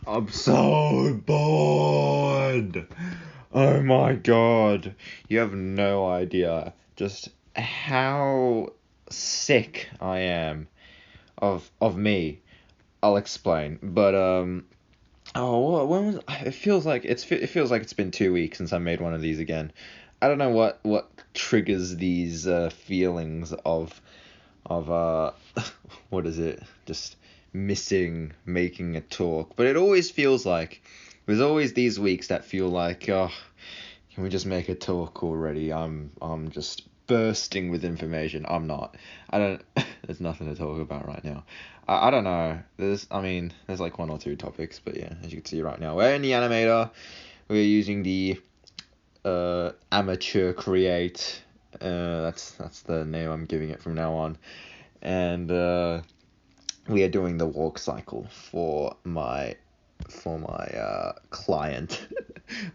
I'm so bored. Oh my god. You have no idea just how sick I am of me. I'll explain. But when was it feels like it's been 2 weeks since I made one of these again. I don't know what triggers these feelings of what is it? Just missing making a talk. But it always feels like there's always these weeks that feel like, oh, can we just make a talk already? I'm just bursting with information. I'm not. I don't. There's nothing to talk about right now. I don't know. There's like one or two topics, but yeah, as you can see right now, we're in the animator. We're using the amateur create. That's the name I'm giving it from now on, and we are doing the walk cycle for my client,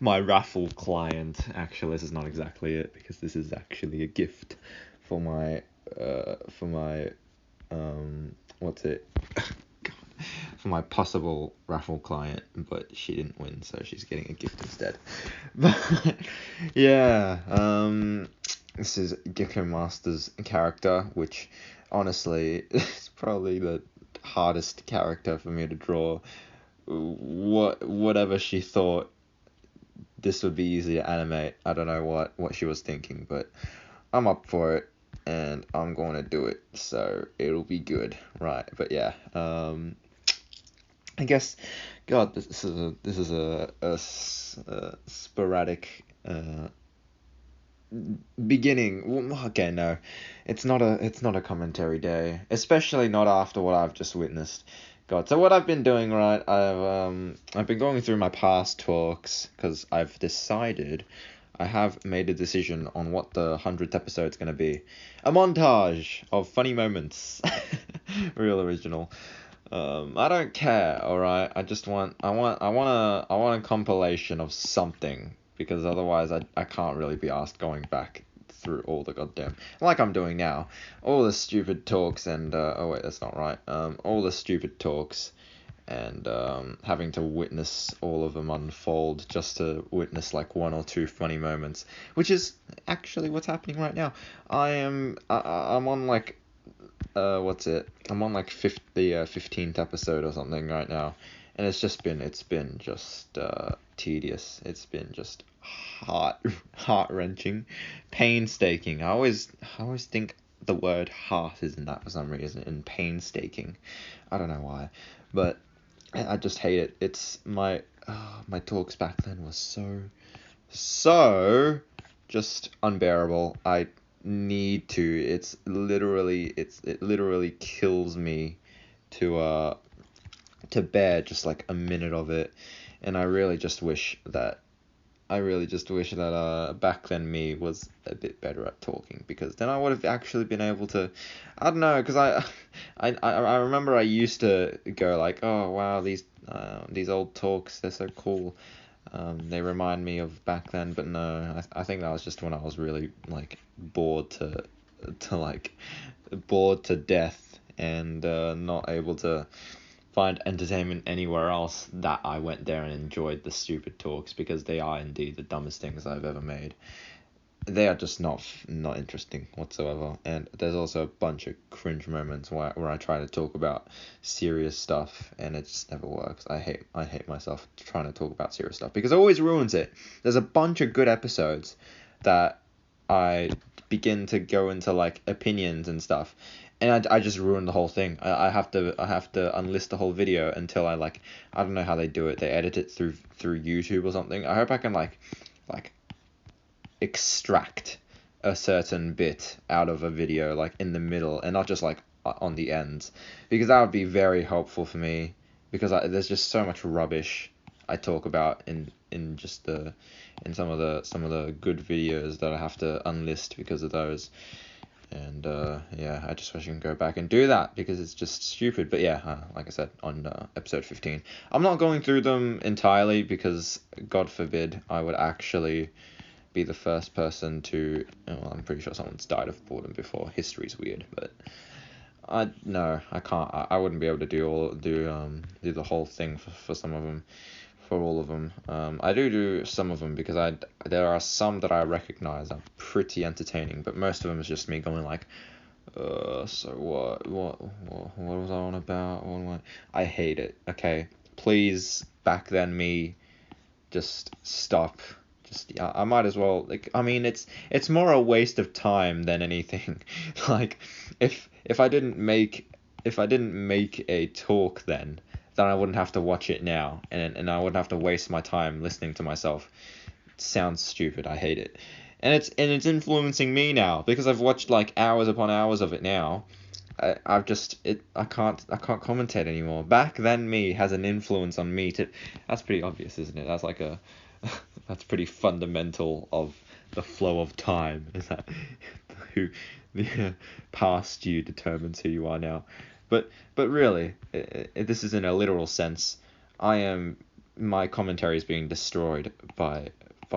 my raffle client. Actually, this is not exactly it because this is actually a gift for my what's it for my possible raffle client, but she didn't win, so she's getting a gift instead. But yeah, this is Gecko Master's character, which honestly is probably the hardest character for me to draw. Whatever she thought this would be easy to animate, I don't know what she was thinking, but I'm up for it and I'm going to do it, so it'll be good, right? But yeah, I guess, God, this is a sporadic beginning. Okay, no, it's not a commentary day, especially not after what I've just witnessed. God, so what I've been doing, right? I've been going through my past talks because I have made a decision on what the 100th episode's gonna be. A montage of funny moments. Real original. I don't care, alright? I want a compilation of something because otherwise I can't really be asked going back through all the goddamn, like I'm doing now, all the stupid talks and oh wait, that's not right. All the stupid talks and having to witness all of them unfold just to witness like one or two funny moments, which is actually what's happening right now. I'm on like what's it? I'm on like 15th episode or something right now, and it's been just tedious. It's been just heart wrenching, painstaking. I always think the word heart is in that for some reason, and painstaking. I don't know why, but I just hate it. It's my talks back then was so just unbearable. I need to. It literally kills me to to bear just like a minute of it, and I really just wish that back then me was a bit better at talking, because then I would have actually been able to, I don't know, because I remember I used to go like, oh wow, these old talks, they're so cool. They remind me of back then, but no, I think that was just when I was really like to like bored to death and not able to find entertainment anywhere else, that I went there and enjoyed the stupid talks, because they are indeed the dumbest things I've ever made. They are just not interesting whatsoever, and there's also a bunch of cringe moments where I try to talk about serious stuff and it just never works. I hate myself trying to talk about serious stuff because it always ruins it. There's a bunch of good episodes that I begin to go into like opinions and stuff, and I just ruin the whole thing. I have to unlist the whole video until I don't know how they do it. They edit it through YouTube or something. I hope I can like extract a certain bit out of a video like in the middle and not just like on the ends, because that would be very helpful for me, because there's just so much rubbish I talk about in just the in some of the good videos that I have to unlist because of those. And yeah, I just wish I can go back and do that because it's just stupid. But yeah, like I said, on episode 15, I'm not going through them entirely because God forbid I would actually be the first person to. Well, I'm pretty sure someone's died of boredom before. History's weird, but No, I can't. I wouldn't be able to do the whole thing for some of them, for all of them. I do some of them because there are some that I recognize are pretty entertaining, but most of them is just me going like, so what was I on about? I hate it. Okay, please back then me, just stop. Just I might as well, like, I mean, it's more a waste of time than anything. Like, if I didn't make a talk then I wouldn't have to watch it now, and I wouldn't have to waste my time listening to myself. It sounds stupid. I hate it. And it's influencing me now because I've watched like hours upon hours of it now. I can't commentate anymore. Back then me has an influence on me to That's pretty obvious, isn't it? That's like a that's pretty fundamental of the flow of time, is that who the past you determines who you are now. But really, this is in a literal sense. I am My commentary is being destroyed by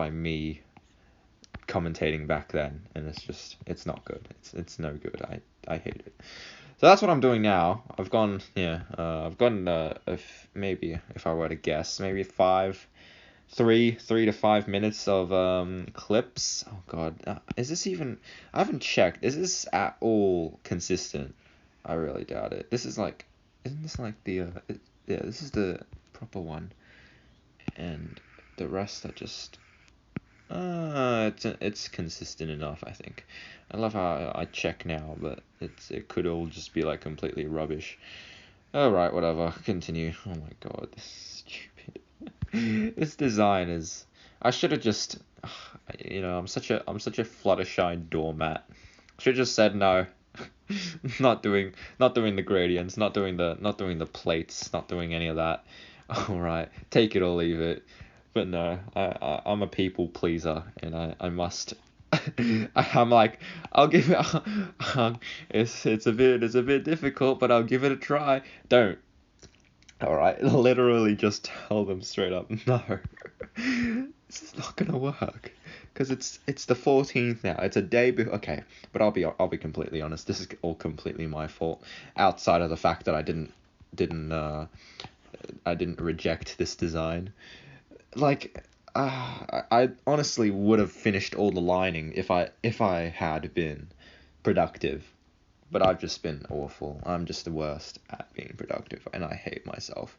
me commentating back then, and it's not good. It's no good. I hate it. So that's what I'm doing now. I've gone if maybe if I were to guess, maybe 3 to 5 minutes of clips. Oh God, is this even? I haven't checked. Is this at all consistent? I really doubt it. Isn't this like yeah, this is the proper one, and the rest are just it's consistent enough, I think. I love how I check now, but it could all just be like completely rubbish. All right, whatever. Continue. Oh my God, this is stupid. This design is. I should have just. I'm such a Fluttershy doormat. Should have just said no. Not doing the gradients, not doing the plates, not doing any of that. All right, take it or leave it. But no, I'm a people pleaser, and I must. I'm like, I'll give it. It's a bit difficult, but I'll give it a try. Don't. All right, literally just tell them straight up, no, this is not gonna work, because it's the 14th now. It's a day before. Okay, but I'll be completely honest. This is all completely my fault. Outside of the fact that didn't I didn't reject this design. Like, I honestly would have finished all the lining if I had been productive, but I've just been awful. I'm just the worst at being productive, and I hate myself.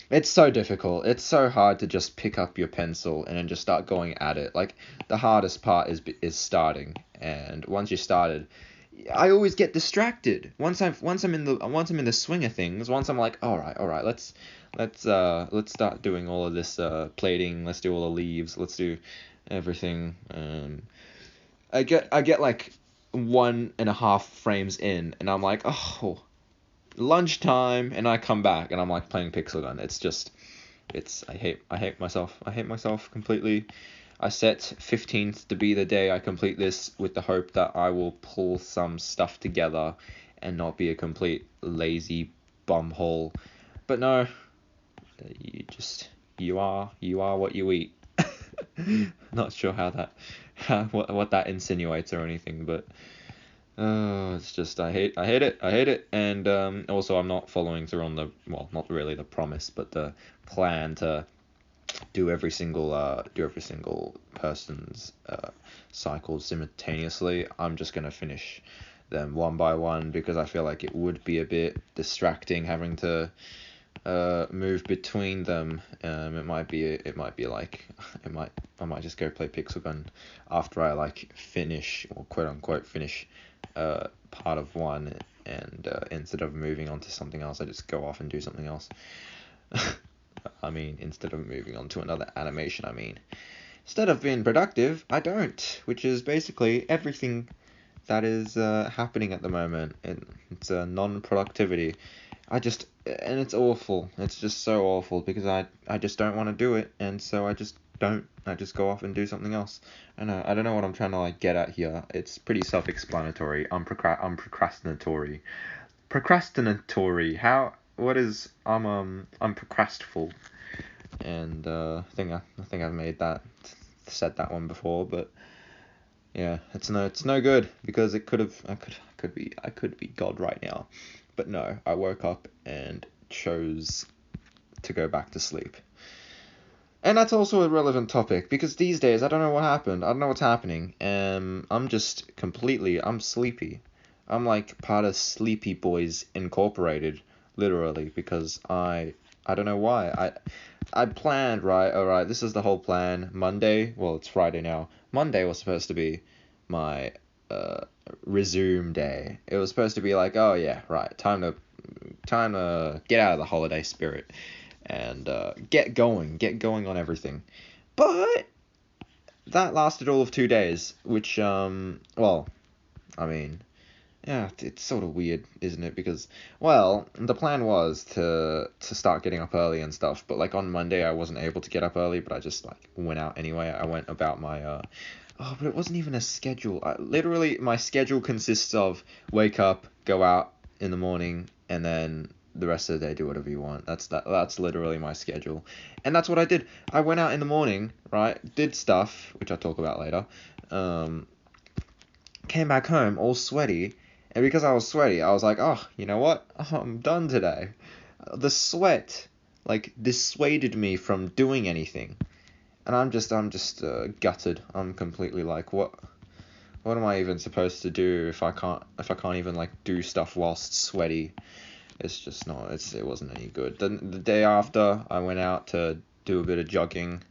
It's so difficult. It's so hard to just pick up your pencil and then just start going at it. Like, the hardest part is starting, and once you started, I always get distracted. Once I'm in the swing of things, once I'm like, all right, let's start doing all of this plating. Let's do all the leaves. Let's do everything. I get like 1.5 frames in, and I'm like, oh, lunchtime, and I come back, and I'm like playing Pixel Gun. I hate myself. I hate myself completely. I set 15th to be the day I complete this, with the hope that I will pull some stuff together and not be a complete lazy bumhole. But no, you just you are what you eat. Not sure what that insinuates or anything, but it's just I hate it, and also I'm not following through on not really the promise, but the plan to do every single person's cycles simultaneously. I'm just gonna finish them one by one because I feel like it would be a bit distracting having to move between them. I might just go play Pixel Gun after I like finish, or quote unquote finish part of one, and instead of moving on to something else, I just go off and do something else. I mean, instead of moving on to another animation, instead of being productive, I don't, which is basically everything that is happening at the moment. It's non-productivity. And it's awful. It's just so awful because I just don't want to do it, and so I just don't. I just go off and do something else. I don't know what I'm trying to like get at here. It's pretty self-explanatory. I'm procrastinatory. Procrastinatory. I'm procrastful, and I think I've said that one before, but Yeah, it's no good because I could be God right now, but no, I woke up and chose to go back to sleep. And that's also a relevant topic because these days I don't know what happened. I don't know what's happening. I'm sleepy. I'm like part of Sleepy Boys Incorporated, literally, because I don't know why. I planned, right, alright, this is the whole plan. Monday, well, it's Friday now. Monday was supposed to be my uh resume day. It was supposed to be like, oh yeah, right, time to get out of the holiday spirit and get going on everything. But that lasted all of 2 days, which well, I mean, yeah, it's sort of weird, isn't it? Because, well, the plan was to start getting up early and stuff, but like on Monday I wasn't able to get up early, but I just like went out anyway. I went about my oh, but it wasn't even a schedule. Literally, my schedule consists of wake up, go out in the morning, and then the rest of the day do whatever you want. That's literally my schedule, and that's what I did. I went out in the morning, right? Did stuff, which I'll talk about later. Um, Came back home all sweaty, and because I was sweaty, I was like, oh, you know what? I'm done today. The sweat, like, dissuaded me from doing anything, and I'm just gutted. I'm completely like, what am I even supposed to do if I can't even like do stuff whilst sweaty? It's just not. It wasn't any good. The day after, I went out to do a bit of jogging.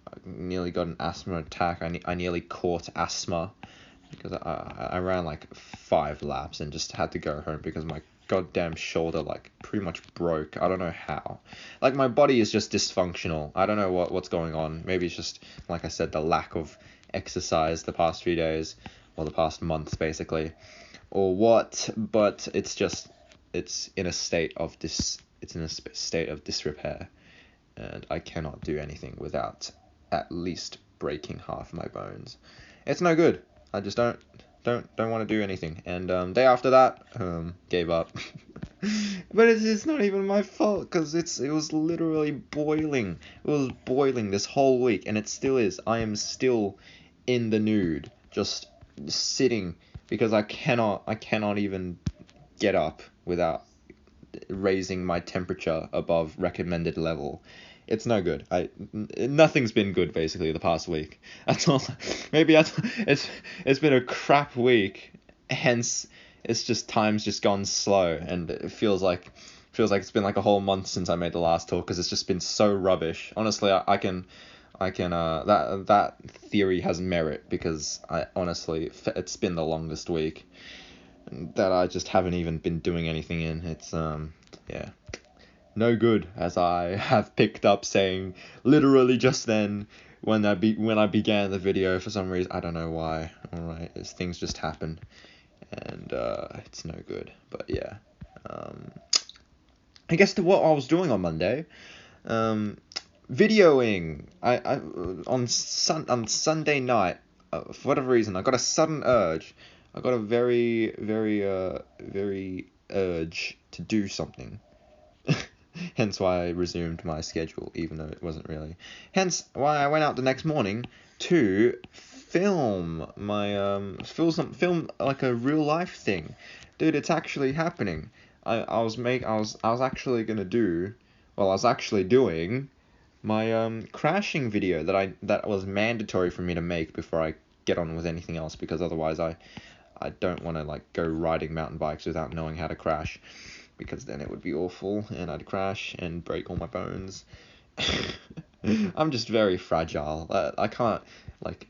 I nearly got an asthma attack. I nearly caught asthma because I ran like 5 laps and just had to go home because my goddamn shoulder like pretty much broke. I don't know how. Like my body is just dysfunctional. I don't know what's going on. Maybe it's just like I said, the lack of exercise the past few days or the past month basically, or what. But it's in a state of disrepair, and I cannot do anything without at least breaking half my bones. It's no good. I just don't want to do anything. And day after that, gave up. But it's not even my fault because it was literally boiling. It was boiling this whole week, and it still is. I am still in the nude, just sitting because I cannot even get up without raising my temperature above recommended level. It's no good. Nothing's been good basically the past week. That's all. Maybe it's been a crap week. Hence, it's just time's just gone slow, and it feels like it's been like a whole month since I made the last talk because it's just been so rubbish. Honestly, I can that theory has merit because I honestly it's been the longest week that I just haven't even been doing anything in. It's yeah, no good, as I have picked up saying literally just then when I began the video for some reason. I don't know why. Alright, things just happen, and it's no good. But yeah, um, I guess what I was doing on Monday, um, videoing. I on Sunday night, for whatever reason, I got a sudden urge. I got a very urge to do something. Hence why I resumed my schedule, even though it wasn't really. Hence why I went out the next morning to film film like a real life thing. Dude, it's actually happening. I was actually gonna do, well, I was actually doing my crashing video that was mandatory for me to make before I get on with anything else, because otherwise I don't want to like go riding mountain bikes without knowing how to crash, because then it would be awful and I'd crash and break all my bones. I'm just very fragile. I can't like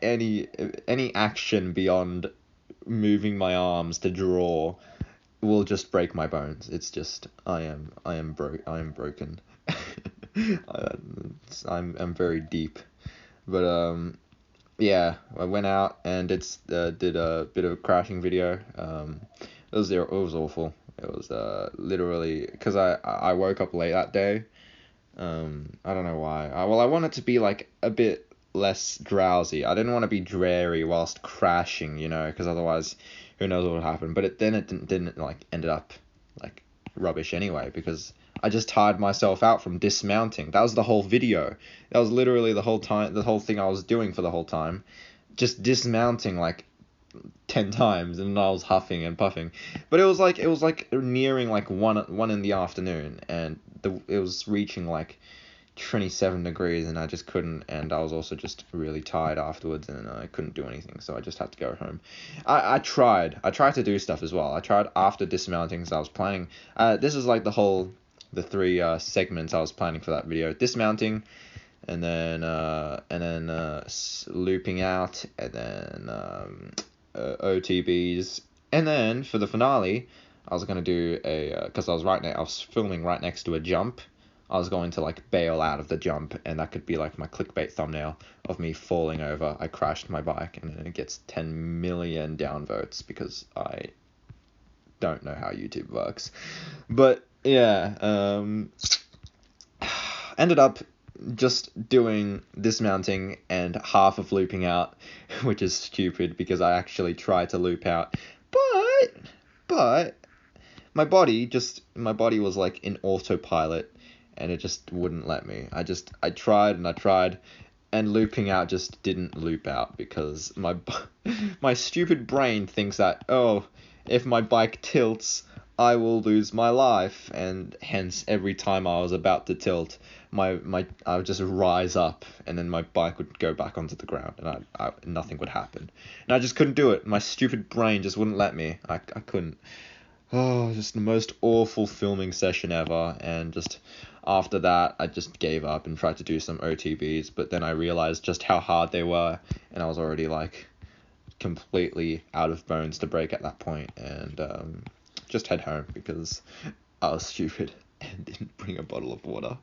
any action beyond moving my arms to draw will just break my bones. It's just I am broken. I'm very deep. But yeah, I went out and did a bit of a crashing video. It was awful. It was literally because I woke up late that day. I don't know why. Well, I wanted to be like a bit less drowsy. I didn't want to be dreary whilst crashing, because otherwise, who knows what would happen. But it didn't like ended up like rubbish anyway, because I just tired myself out from dismounting. That was the whole video. That was literally the whole thing I was doing for the whole time. just dismounting like 10 times, and I was huffing and puffing. But it was like nearing like one in the afternoon, and it was reaching like 27 degrees, and I just couldn't, and I was also just really tired afterwards, and I couldn't do anything, so I just had to go home. I tried to do stuff as well. I tried after dismounting, so I was planning, this is like the three segments I was planning for that video: dismounting, and then looping out, and then OTBs, and then for the finale, I was gonna do because I was filming right next to a jump. I was going to like bail out of the jump, and that could be like my clickbait thumbnail of me falling over. I crashed my bike, and then it gets 10 million downvotes because I don't know how YouTube works. But yeah, ended up just doing dismounting and half of looping out, which is stupid because I actually tried to loop out, but my body was like in autopilot, and it just wouldn't let me. I tried and I tried, and looping out just didn't loop out because my stupid brain thinks that, oh, if my bike tilts, I will lose my life, and hence every time I was about to tilt, I would just rise up, and then my bike would go back onto the ground, and nothing would happen, and I just couldn't do it. My stupid brain just wouldn't let me. I couldn't. Oh, just the most awful filming session ever, and just after that, I just gave up and tried to do some OTBs, but then I realized just how hard they were, and I was already like completely out of bones to break at that point, and just head home because I was stupid and didn't bring a bottle of water.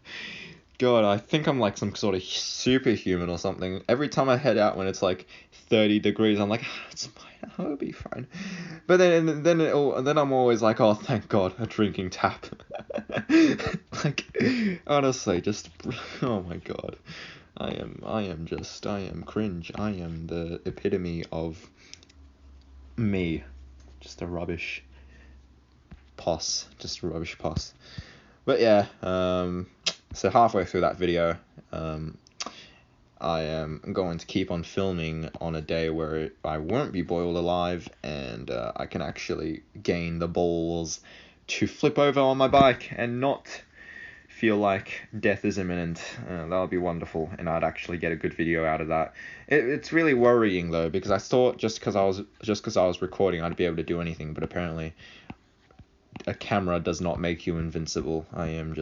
God, I think I'm like some sort of superhuman or something. Every time I head out when it's like 30 degrees, I'm like, it's fine, I'll be fine. But then I'm always like, oh, thank God, a drinking tap. Like, honestly, just, oh my God. I am cringe. I am the epitome of me. Just a rubbish poss. But yeah, so halfway through that video, I am going to keep on filming on a day where I won't be boiled alive, and I can actually gain the balls to flip over on my bike and not feel like death is imminent. That would be wonderful, and I'd actually get a good video out of that. It's really worrying though, because I thought just because I was recording, I'd be able to do anything, but apparently a camera does not make you invincible. I am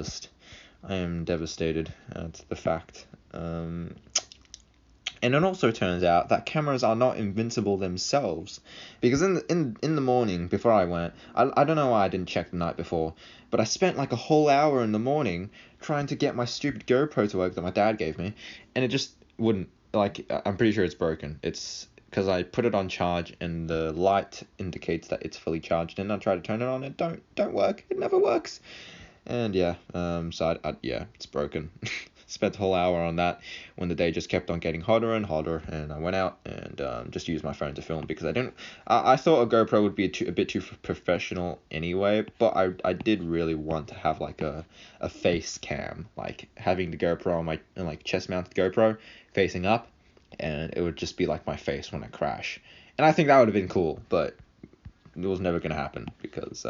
devastated at the fact. And it also turns out that cameras are not invincible themselves, because in the morning before I went, I don't know why I didn't check the night before, but I spent like a whole hour in the morning trying to get my stupid GoPro to work that my dad gave me, and it just wouldn't. Like, I'm pretty sure it's broken. It's because I put it on charge, and the light indicates that it's fully charged, and I try to turn it on, it don't work. It never works. And yeah, so yeah, it's broken. Spent a whole hour on that when the day just kept on getting hotter and hotter, and I went out and just used my phone to film because I thought a GoPro would be a bit too professional anyway, but I did really want to have like a face cam, like having the GoPro on my like chest mounted GoPro facing up, and it would just be like my face when I crash, and I think that would have been cool, but it was never going to happen because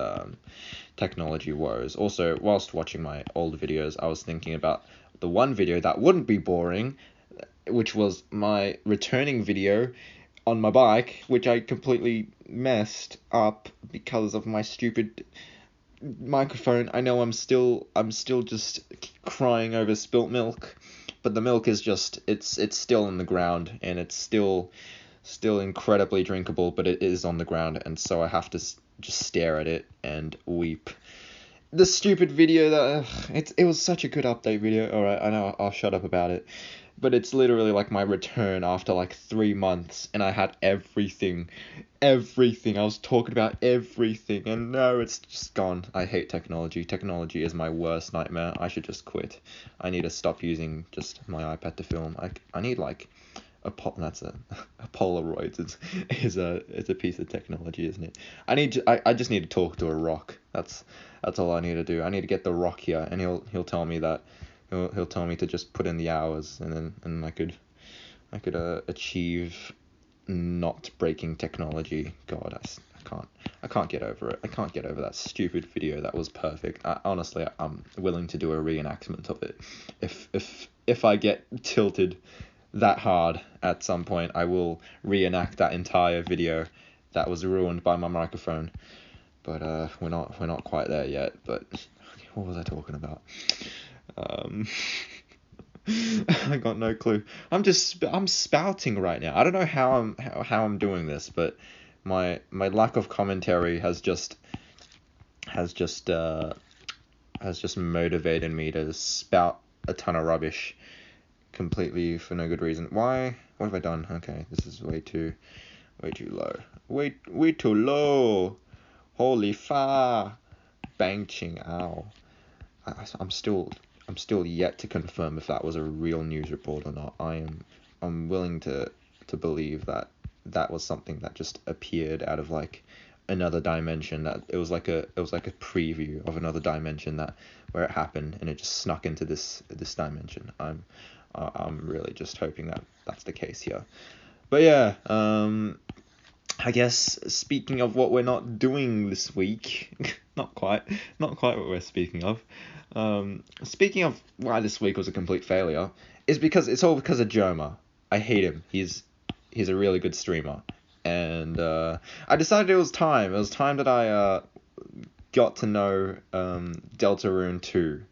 technology woes. Also, whilst watching my old videos, I was thinking about the one video that wouldn't be boring, which was my returning video on my bike, which I completely messed up because of my stupid microphone. I know I'm still just crying over spilt milk, but the milk is just it's still in the ground, and it's still incredibly drinkable, but it is on the ground, and so I have to just stare at it and weep. The stupid video that it was such a good update video. All right, I know, I'll shut up about it, but it's literally like my return after like 3 months, and I had everything. I was talking about everything, and no, it's just gone. I hate technology. Technology is my worst nightmare. I should just quit. I need to stop using just my iPad to film. I need like a Polaroid is a piece of technology, isn't it? I just need to talk to a rock. That's all I need to do. I need to get the rock here, and he'll tell me that he'll tell me to just put in the hours, and I could achieve not breaking technology. God, I can't get over it. I can't get over that stupid video. That was perfect. Honestly, I'm willing to do a reenactment of it. If I get tilted that hard at some point, I will reenact that entire video that was ruined by my microphone. But we're not quite there yet. But what was I talking about? I got no clue. I'm spouting right now. I don't know how I'm doing this, but my lack of commentary has just motivated me to spout a ton of rubbish completely for no good reason. What have I done? Okay, this is way too low. Way too low. Holy fa. Bang ching ow. I'm still yet to confirm if that was a real news report or not. I'm willing to believe that was something that just appeared out of like another dimension, that it was like a preview of another dimension that where it happened, and it just snuck into this dimension. I'm really just hoping that that's the case here. But yeah, I guess speaking of what we're not doing this week, not quite what we're speaking of. Speaking of why this week was a complete failure, is because it's all because of Jerma. I hate him. He's a really good streamer, and I decided it was time. It was time that I got to know Deltarune 2,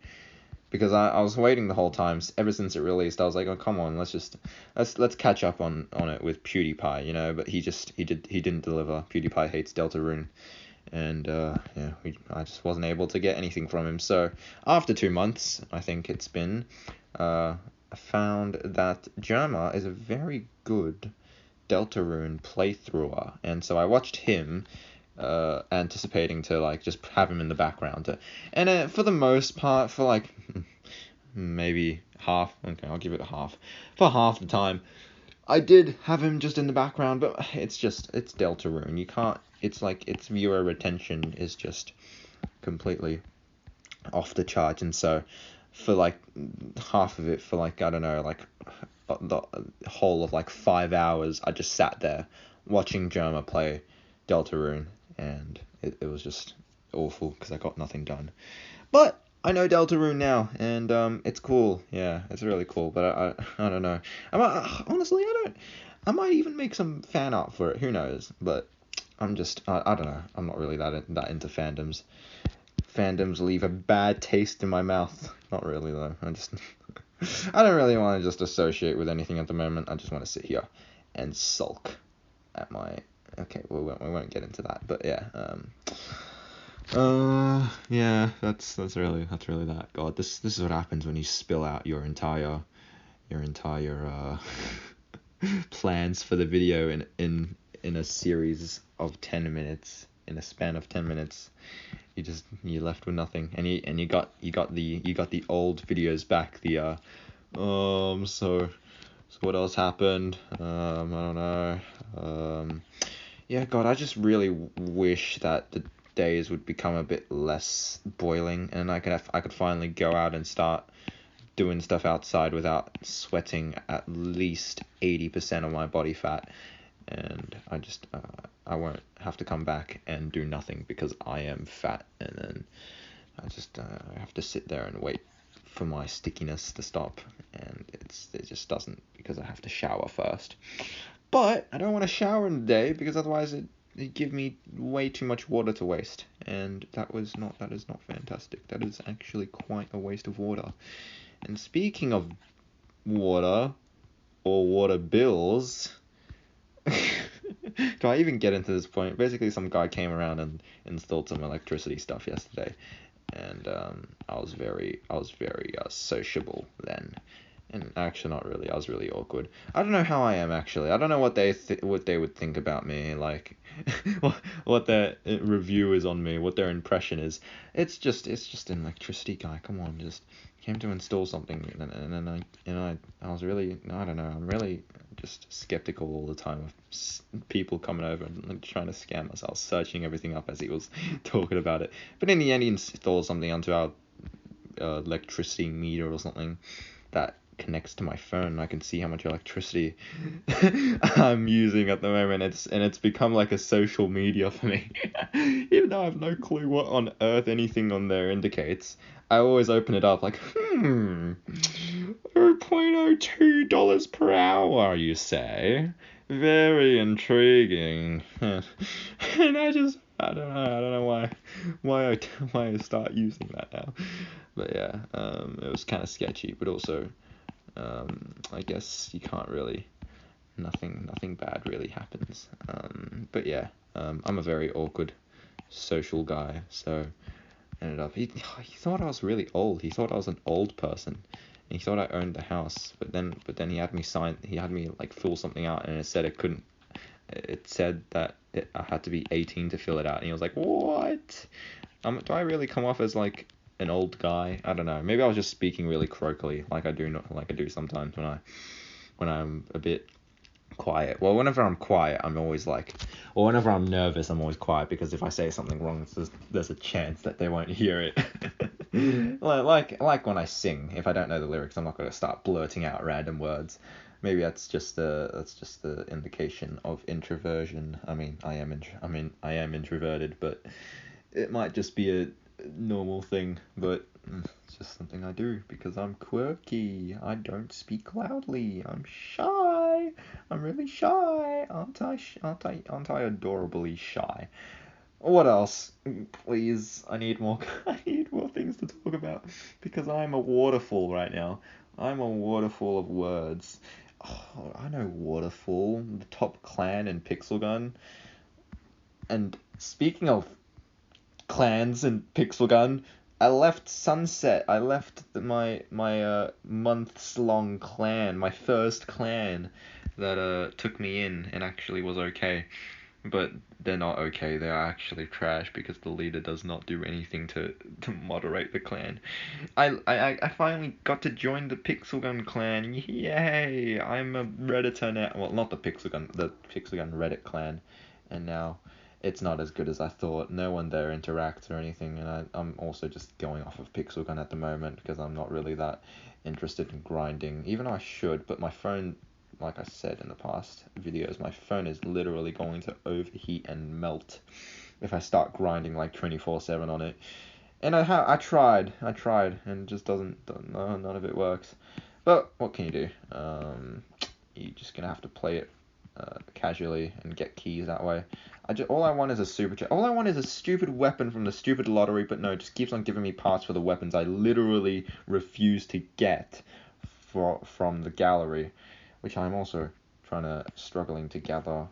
because I was waiting the whole time ever since it released. I was like, oh come on, let's catch up on it with PewDiePie, you know. But he didn't deliver. PewDiePie hates Deltarune, and I just wasn't able to get anything from him. So after 2 months, I think it's been, I found that Jerma is a very good Deltarune playthrougher, and so I watched him, anticipating to like just have him in the background, and for the most part, for like maybe half, okay, I'll give it a half, for half the time, I did have him just in the background. But it's Deltarune. You can't. It's like its viewer retention is just completely off the charts, and so for like half of it, for like I don't know, like the whole of like 5 hours, I just sat there watching Jerma play Deltarune, and it was just awful because I got nothing done. But I know Deltarune now, and it's cool. Yeah, it's really cool. But I don't know. Honestly, I might even make some fan art for it. Who knows? But I don't know. I'm not really that into fandoms. Fandoms leave a bad taste in my mouth. Not really though. I don't really want to just associate with anything at the moment. I just want to sit here and sulk at my. Okay, we won't get into that. But yeah. Yeah, that's really that. God, this is what happens when you spill out your entire plans for the video in a series of 10 minutes, in a span of 10 minutes. You're left with nothing, and you got the old videos back, so what else happened, I don't know. Yeah, God, I just really wish that the days would become a bit less boiling, and I could finally go out and start doing stuff outside without sweating at least 80% of my body fat, and I won't have to come back and do nothing because I am fat, and then I have to sit there and wait for my stickiness to stop, and it just doesn't, because I have to shower first. But I don't want to shower in the day, because otherwise it give me way too much water to waste, and that is not fantastic. That is actually quite a waste of water. And speaking of water, or water bills, do I even get into this point? Basically, some guy came around and installed some electricity stuff yesterday, and I was very sociable then. And actually, not really. I was really awkward. I don't know how I am, actually. I don't know what they would think about me, like what their review is on me, what their impression is. It's just an electricity guy. Come on, just came to install something, and I was really, I don't know. I'm really just skeptical all the time of people coming over and like trying to scam us. I was searching everything up as he was talking about it. But in the end, he installed something onto our electricity meter or something that connects to my phone, and I can see how much electricity I'm using at the moment. It's become like a social media for me. Even though I have no clue what on earth anything on there indicates, I always open it up like, $0.02 per hour, you say? Very intriguing. And I don't know why I start using that now. But yeah, it was kind of sketchy, but also, I guess you can't really, nothing bad really happens. But yeah, I'm a very awkward social guy, so ended up, he thought I was really old. He thought I was an old person. And he thought I owned the house, but then he had me like fill something out, and it said that I had to be 18 to fill it out, and he was like, what? Do I really come off as like an old guy? I don't know. Maybe I was just speaking really croakily, like I do sometimes when I'm a bit quiet. Well, whenever I'm quiet, I'm always like, or whenever I'm nervous, I'm always quiet, because if I say something wrong, there's a chance that they won't hear it. like when I sing, if I don't know the lyrics, I'm not going to start blurting out random words. Maybe that's just the indication of introversion. I mean, I am introverted, but it might just be a normal thing, but it's just something I do because I'm quirky. I don't speak loudly. I'm shy. I'm really shy. Aren't I adorably shy? What else? Please, I need more things to talk about because I'm a waterfall right now. I'm a waterfall of words. Oh, I know Waterfall, the top clan in Pixel Gun. And speaking of clans in Pixel Gun, I left Sunset. I left my months long clan, my first clan that took me in and actually was okay. But they're not okay. They're actually trash because the leader does not do anything to moderate the clan. I finally got to join the Pixel Gun clan. Yay! I'm a Redditor now. Well, not the Pixel Gun Reddit clan. And now it's not as good as I thought. No one there interacts or anything, and I'm also just going off of Pixel Gun at the moment because I'm not really that interested in grinding. Even though I should, but my phone, like I said in the past videos, my phone is literally going to overheat and melt if I start grinding like 24/7 on it. And I tried, and it just none of it works. But what can you do? You're just gonna have to play it casually and get keys that way. All I want is a super chat. All I want is a stupid weapon from the stupid lottery, but no, it just keeps on giving me parts for the weapons I literally refuse to get from the gallery, which I'm also struggling to gather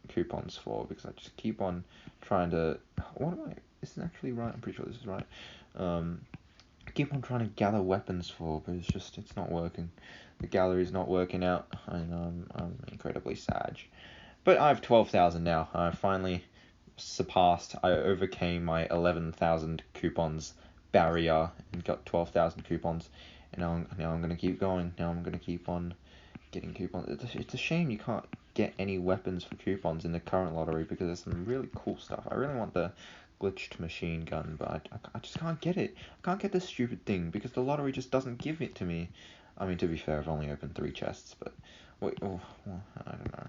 coupons for, because I just keep on trying to. What am I? Is this actually right? I'm pretty sure this is right. I keep on trying to gather weapons for, but it's not working. The gallery's not working out, and I'm incredibly sad. But I have 12,000 now. I finally I overcame my 11,000 coupons barrier and got 12,000 coupons. And now I'm gonna keep going. Now I'm gonna keep on getting coupons. It's a shame you can't get any weapons for coupons in the current lottery, because there's some really cool stuff. I really want the glitched machine gun, but I just can't get it. I can't get this stupid thing because the lottery just doesn't give it to me. I mean, to be fair, I've only opened 3 chests, but wait, well, I don't know.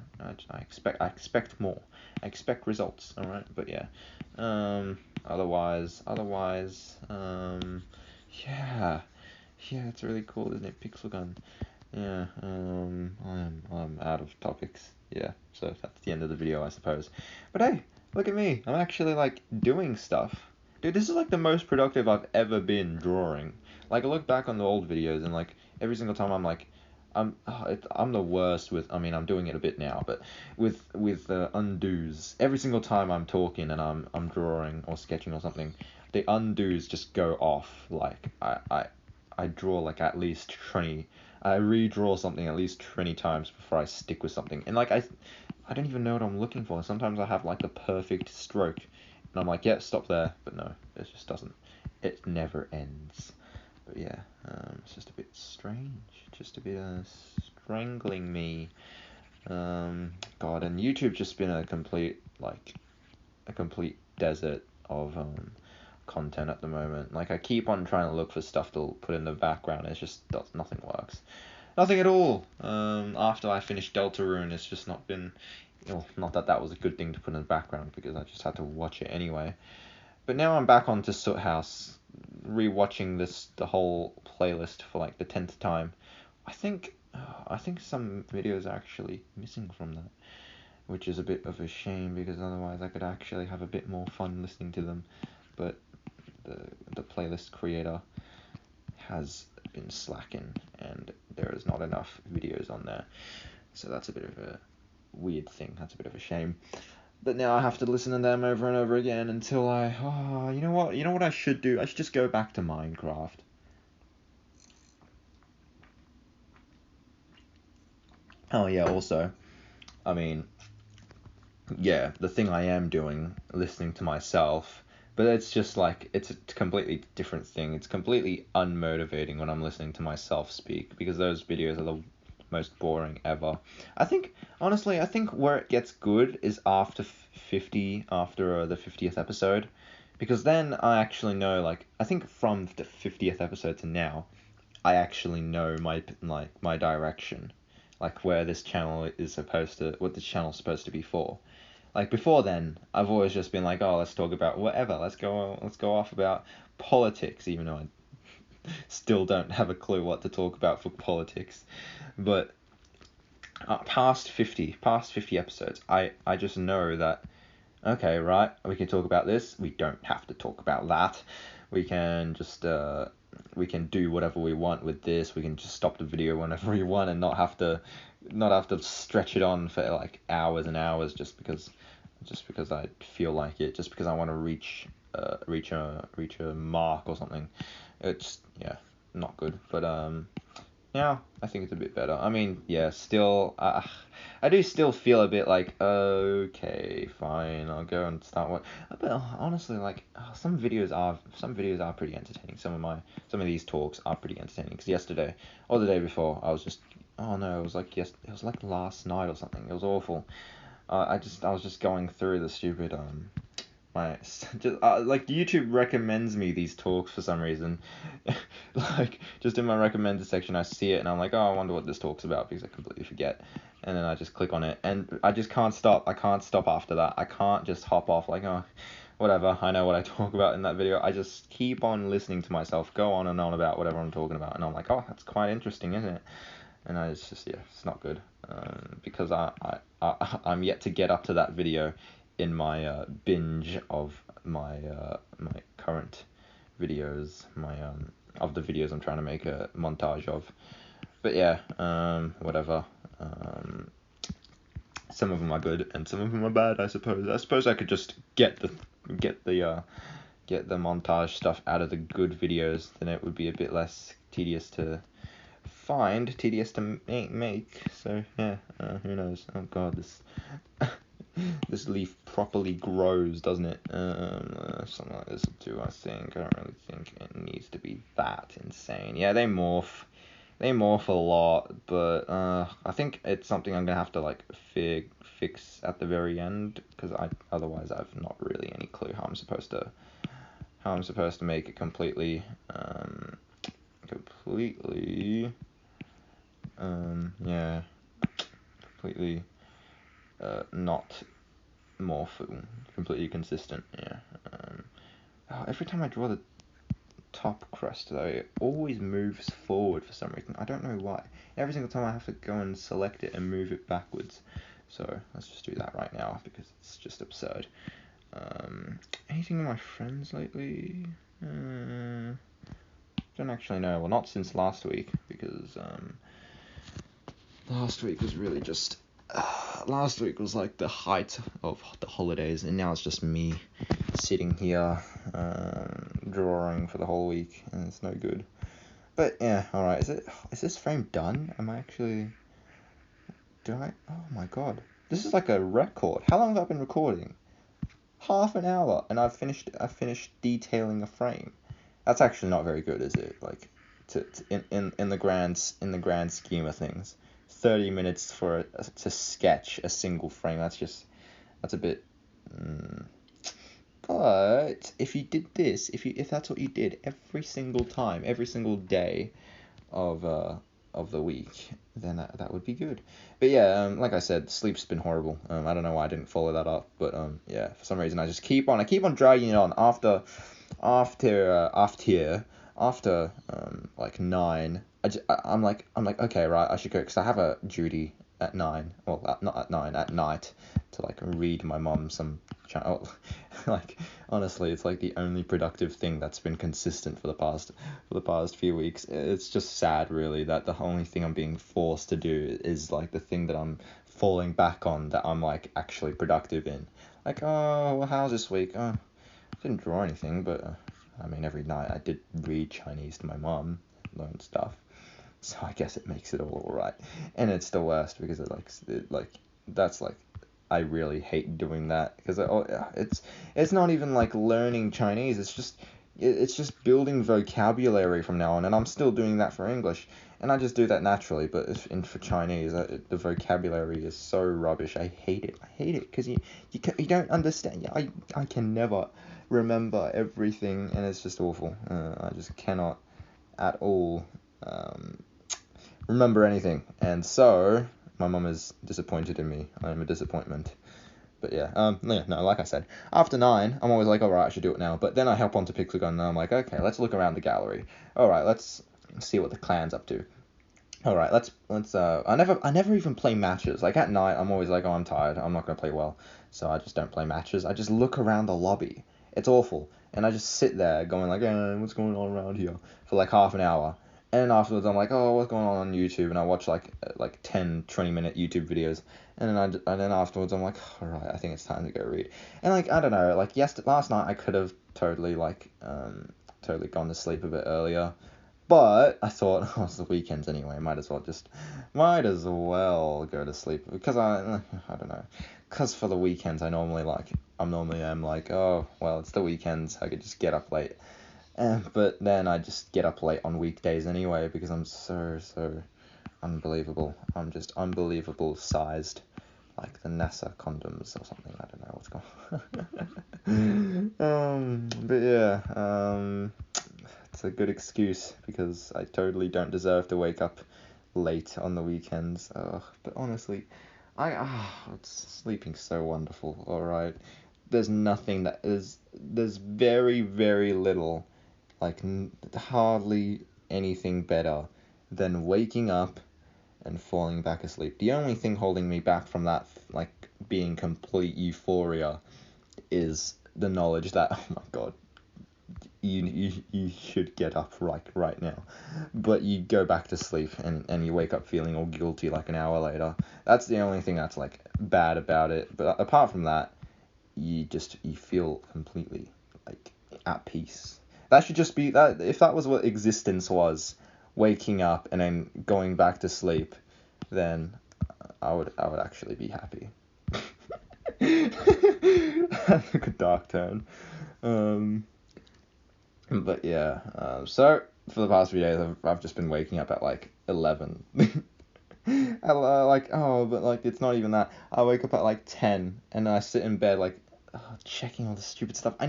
I expect more. I expect results. All right, but yeah. Otherwise, yeah, it's really cool, isn't it? Pixel Gun. Yeah. I'm out of topics. Yeah. So that's the end of the video, I suppose. But hey, look at me. I'm actually like doing stuff. Dude, this is like the most productive I've ever been drawing. Like, I look back on the old videos, and like every single time I'm like, I'm the worst with. I mean, I'm doing it a bit now, but with undos. Every single time I'm talking and I'm drawing or sketching or something, the undos just go off. Like I draw like at least 20. I redraw something at least 20 times before I stick with something, and like I don't even know what I'm looking for. Sometimes I have like the perfect stroke, and I'm like, yeah, stop there, but no, it just doesn't. It never ends. But yeah, it's just a bit strange, just a bit strangling me. God, and YouTube just been a complete desert of content at the moment. Like, I keep on trying to look for stuff to put in the background, and nothing works. Nothing at all. After I finished Deltarune, it's just not been, not that that was a good thing to put in the background, because I just had to watch it anyway. But now I'm back onto Soot House, rewatching the whole playlist for like the 10th time. I think some videos are actually missing from that, which is a bit of a shame, because otherwise I could actually have a bit more fun listening to them. But the playlist creator has been slacking, and there is not enough videos on there. So that's a bit of a weird thing. That's a bit of a shame. But now I have to listen to them over and over again until you know what? You know what I should do? I should just go back to Minecraft. Oh yeah, also, I mean, yeah, the thing I am doing, listening to myself, but it's just like, it's a completely different thing. It's completely unmotivating when I'm listening to myself speak, because those videos are the most boring ever. Honestly, I think where it gets good is after 50, after the 50th episode, because then I actually know, like, I think from the 50th episode to now, I actually know my direction, like where this channel is what this channel's supposed to be for. Like, before then, I've always just been like, oh, let's talk about whatever. Let's go off about politics, even though I still don't have a clue what to talk about for politics. But past 50 episodes, I just know that, okay, right, we can talk about this. We don't have to talk about that. We can just we can do whatever we want with this. We can just stop the video whenever we want and not have to stretch it on for like hours and hours just because I feel like it, just because I want to reach a mark or something. It's, yeah, not good. But yeah, I think it's a bit better. I mean, yeah, still, I do still feel a bit like, okay, fine, I'll go and start what. But honestly, like, some videos are pretty entertaining. Some of these talks are pretty entertaining. Because yesterday or the day before, I was just, oh no, it was like last night or something. It was awful. I was just going through the stupid my like, YouTube recommends me these talks for some reason. Like, just in my recommended section, I see it and I'm like, oh, I wonder what this talk's about, because I completely forget. And then I just click on it, and I just can't stop. I can't stop after that. I can't just hop off like, oh, whatever, I know what I talk about in that video. I just keep on listening to myself go on and on about whatever I'm talking about, and I'm like, oh, that's quite interesting, isn't it? And it's just, yeah, it's not good. Because I'm yet to get up to that video in my binge of my current videos, of the videos I'm trying to make a montage of. But yeah, whatever. Some of them are good and some of them are bad, I suppose. I suppose I could just get the montage stuff out of the good videos, then it would be a bit less tedious to make. So yeah, who knows? Oh god, this this leaf properly grows, doesn't it? Something like this will do, I think. I don't really think it needs to be that insane. Yeah, they morph a lot, but I think it's something I'm gonna have to like fix at the very end, because otherwise I've not really any clue how I'm supposed to make it completely yeah, completely not morph, completely consistent. Yeah. Every time I draw the top crust, though, it always moves forward for some reason. I don't know why. Every single time I have to go and select it and move it backwards. So let's just do that right now, because it's just absurd. Anything with my friends lately? Don't actually know. Well, not since last week, because last week was really just last week was like the height of the holidays, and now it's just me sitting here drawing for the whole week, and it's no good. But yeah, alright. Is this frame done? Am I actually... Oh my god. This is like a record. How long have I been recording? Half an hour, and I've finished detailing a frame. That's actually not very good, is it? Like, in the grand scheme of things, 30 minutes to sketch a single frame. That's a bit But if you did this, if that's what you did every single time, every single day of the week, then that would be good. But yeah, like I said, sleep's been horrible. I don't know why I didn't follow that up, but yeah, for some reason I keep on dragging it on after like 9. I'm like, okay, right, I should go because I have a duty at 9. Well, not at 9, at night, to like read my mom some channel. Like, honestly, it's like the only productive thing that's been consistent for the past few weeks. It's just sad, really, that the only thing I'm being forced to do is like the thing that I'm falling back on, that I'm like actually productive in. Like, oh, well, how's this week? I didn't draw anything, but I mean, every night I did read Chinese to my mom, learn stuff. So I guess it makes it all alright. And it's the worst because that's like, I really hate doing that because it's not even like learning Chinese. It's just building vocabulary from now on, and I'm still doing that for English, and I just do that naturally. But for Chinese, the vocabulary is so rubbish. I hate it. I hate it because you don't understand. I can never remember everything, and it's just awful. I just cannot at all remember anything, and so my mum is disappointed in me. I'm a disappointment. But yeah, no, like I said, after 9, I'm always like, alright, I should do it now. But then I hop onto Pixel Gun and I'm like, okay, let's look around the gallery. Alright, let's see what the clan's up to. Alright, let's I never even play matches. Like at night, I'm always like, oh, I'm tired, I'm not gonna play well, so I just don't play matches. I just look around the lobby. It's awful, and I just sit there going like, what's going on around here for like half an hour. And afterwards, I'm like, oh, what's going on YouTube? And I watch like 10, 20-minute YouTube videos. And then afterwards, I'm like, all right, I think it's time to go read. And like, I don't know, like last night, I could have totally totally gone to sleep a bit earlier. But I thought, oh, it's the weekends anyway. Might as well go to sleep because I don't know. Because for the weekends, I'm normally like, oh, well, it's the weekends. I could just get up late. But then I just get up late on weekdays anyway because I'm so unbelievable. I'm just unbelievable sized, like the NASA condoms or something. I don't know what's going on. But yeah, it's a good excuse because I totally don't deserve to wake up late on the weekends. But honestly, it's sleeping so wonderful. All right, there's very very little, like hardly anything better than waking up and falling back asleep. The only thing holding me back from that, like being complete euphoria, is the knowledge that, oh my god, you should get up right now, but you go back to sleep and you wake up feeling all guilty like an hour later. That's the only thing that's like bad about it. But apart from that, you feel completely like at peace. That should just be that. If that was what existence was, waking up and then going back to sleep, then I would actually be happy. That took a dark turn. But yeah, so for the past few days, I've just been waking up at like 11. But like it's not even that. I wake up at like 10 and I sit in bed like checking all the stupid stuff. I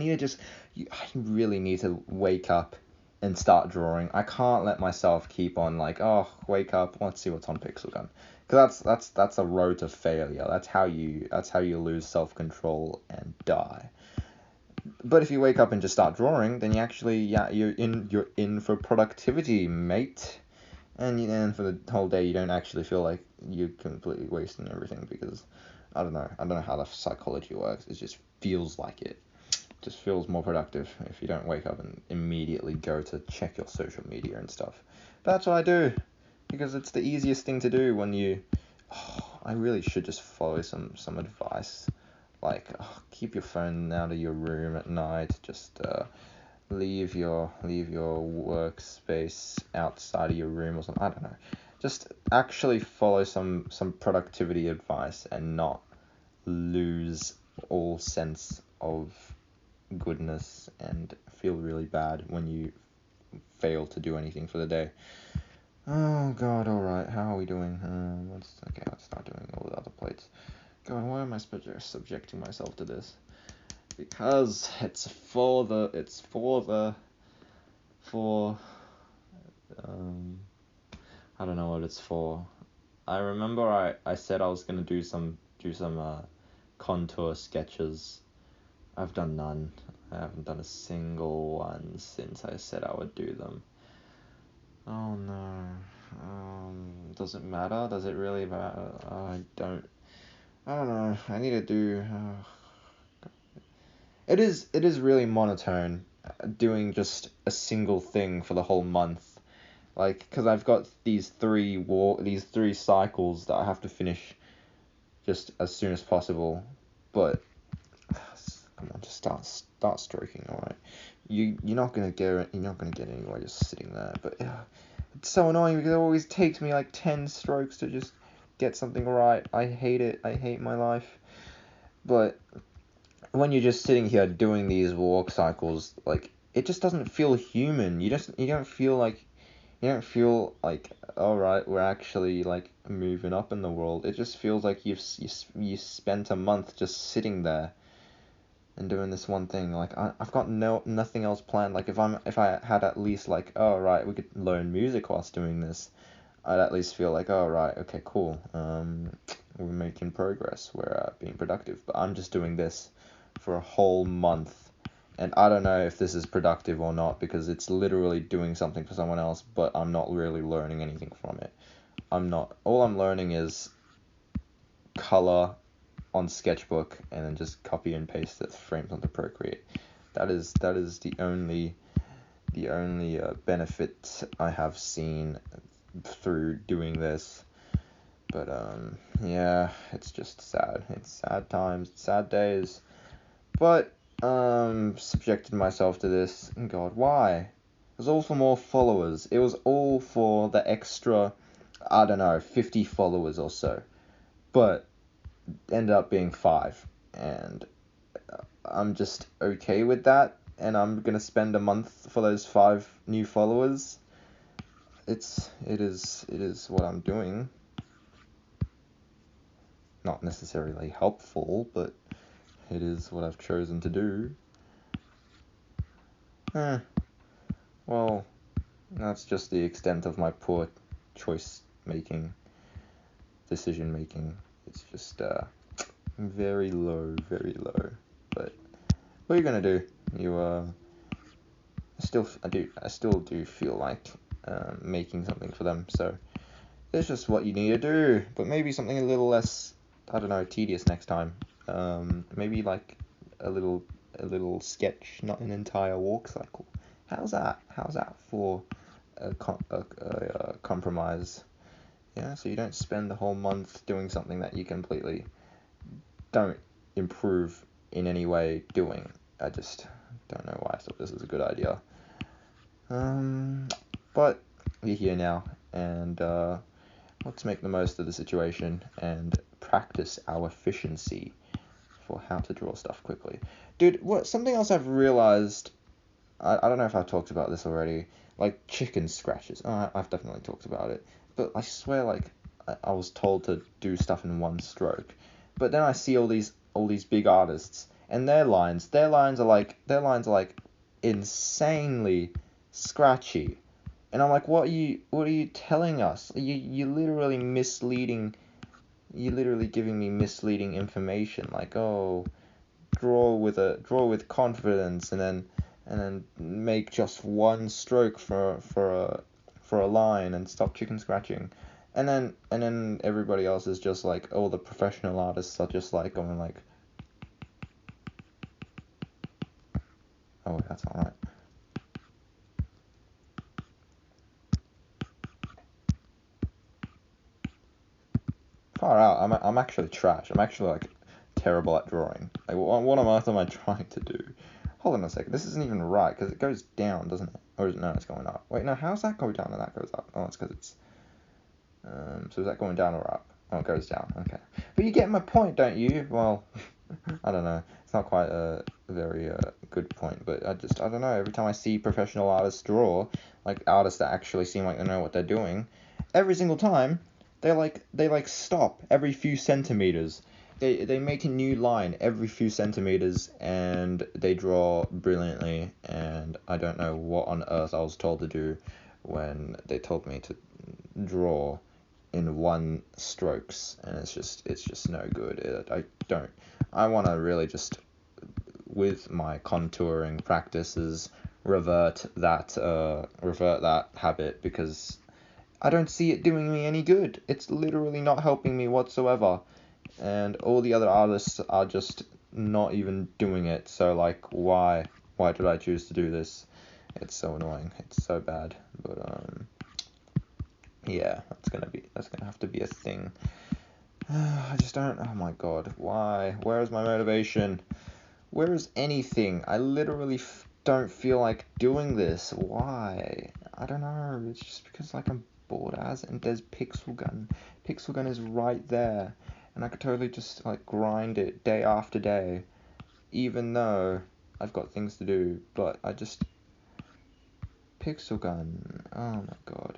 really need to wake up and start drawing. I can't let myself keep on like, oh, wake up, let's see what's on Pixel Gun. Because that's a road to failure. That's how you lose self-control and die. But if you wake up and just start drawing, then you're in for productivity, mate. And for the whole day, you don't actually feel like you're completely wasting everything because I don't know how the psychology works. It just feels like it. Just feels more productive if you don't wake up and immediately go to check your social media and stuff. But that's what I do because it's the easiest thing to do when you. Oh, I really should just follow some advice. Like, keep your phone out of your room at night. Just leave your workspace outside of your room or something. I don't know. Just actually follow some productivity advice and not lose all sense of goodness and feel really bad when you fail to do anything for the day. Oh god, alright, how are we doing? Let's start doing all the other plates. God, why am I subjecting myself to this? because it's for I don't know what it's for. I remember I said I was gonna do some contour sketches. I've done none. I haven't done a single one since I said I would do them. Oh no. Does it matter? Does it really matter? I don't know. I need to do. It is really monotone doing just a single thing for the whole month. Like, because I've got these three cycles that I have to finish just as soon as possible. But come on, just start stroking, all right. You're not gonna get anywhere just sitting there. But it's so annoying because it always takes me like 10 strokes to just get something right. I hate it. I hate my life. But when you're just sitting here doing these walk cycles, like, it just doesn't feel human. You don't feel like all right, we're actually like moving up in the world. It just feels like you spent a month just sitting there and doing this one thing. Like, I've got nothing else planned. Like, if I had at least like, oh right, we could learn music whilst doing this, I'd at least feel like, oh right, okay, cool. We're making progress. We're being productive. But I'm just doing this for a whole month. And I don't know if this is productive or not because it's literally doing something for someone else, but I'm not really learning anything from it. All I'm learning is color on Sketchbook and then just copy and paste the frames onto Procreate. That is the only benefit I have seen through doing this. But yeah, it's just sad. It's sad times, sad days. But subjected myself to this. God, why? It was all for more followers. It was all for the extra, I don't know, 50 followers or so. But ended up being 5. And I'm just okay with that. And I'm going to spend a month for those 5 new followers. It is what I'm doing. Not necessarily helpful, but it is what I've chosen to do. Well, that's just the extent of my poor decision making. It's just very low, very low. But what are you gonna do? I still do feel like making something for them. So it's just what you need to do. But maybe something a little less, I don't know, tedious next time. Maybe like a little sketch, not an entire walk cycle. How's that for a compromise? Yeah, so you don't spend the whole month doing something that you completely don't improve in any way doing. I just don't know why I thought this was a good idea. But we're here now, and let's make the most of the situation and practice our efficiency for how to draw stuff quickly. Dude, something else I've realized, I don't know if I've talked about this already, like chicken scratches. I've definitely talked about it, but I swear, like, I was told to do stuff in one stroke, but then I see all these big artists, and their lines are like insanely scratchy, and I'm like, what are you telling us? You literally misleading. You're literally giving me misleading information, like, oh, draw with confidence, and then make just one stroke for a line and stop chicken scratching, and then everybody else is just like, all the professional artists are just like going like, oh, that's all right. Far out. I'm actually trash. I'm actually like terrible at drawing. Like, what on earth am I trying to do? Hold on a second. This isn't even right because it goes down, doesn't it? Or is it? No, it's going up. Wait, no. How's that go down and that goes up? Oh, it's because it's. So is that going down or up? Oh, it goes down. Okay. But you get my point, don't you? Well, I don't know. It's not quite a very good point, but I don't know. Every time I see professional artists draw, like artists that actually seem like they know what they're doing, every single time they stop every few centimeters, they make a new line every few centimeters, and they draw brilliantly, and I don't know what on earth I was told to do when they told me to draw in one strokes, and it's just no good. I want to really just, with my contouring practices, revert that habit, because I don't see it doing me any good. It's literally not helping me whatsoever, and all the other artists are just not even doing it. So like, why did I choose to do this? It's so annoying. It's so bad. But yeah, that's gonna have to be a thing. I just don't. Oh my god, why? Where is my motivation? Where is anything? I literally don't feel like doing this. Why? I don't know. It's just because like I'm bored as, and there's Pixel Gun. Pixel Gun is right there, and I could totally just like grind it day after day, even though I've got things to do. But I just Pixel Gun. Oh my god,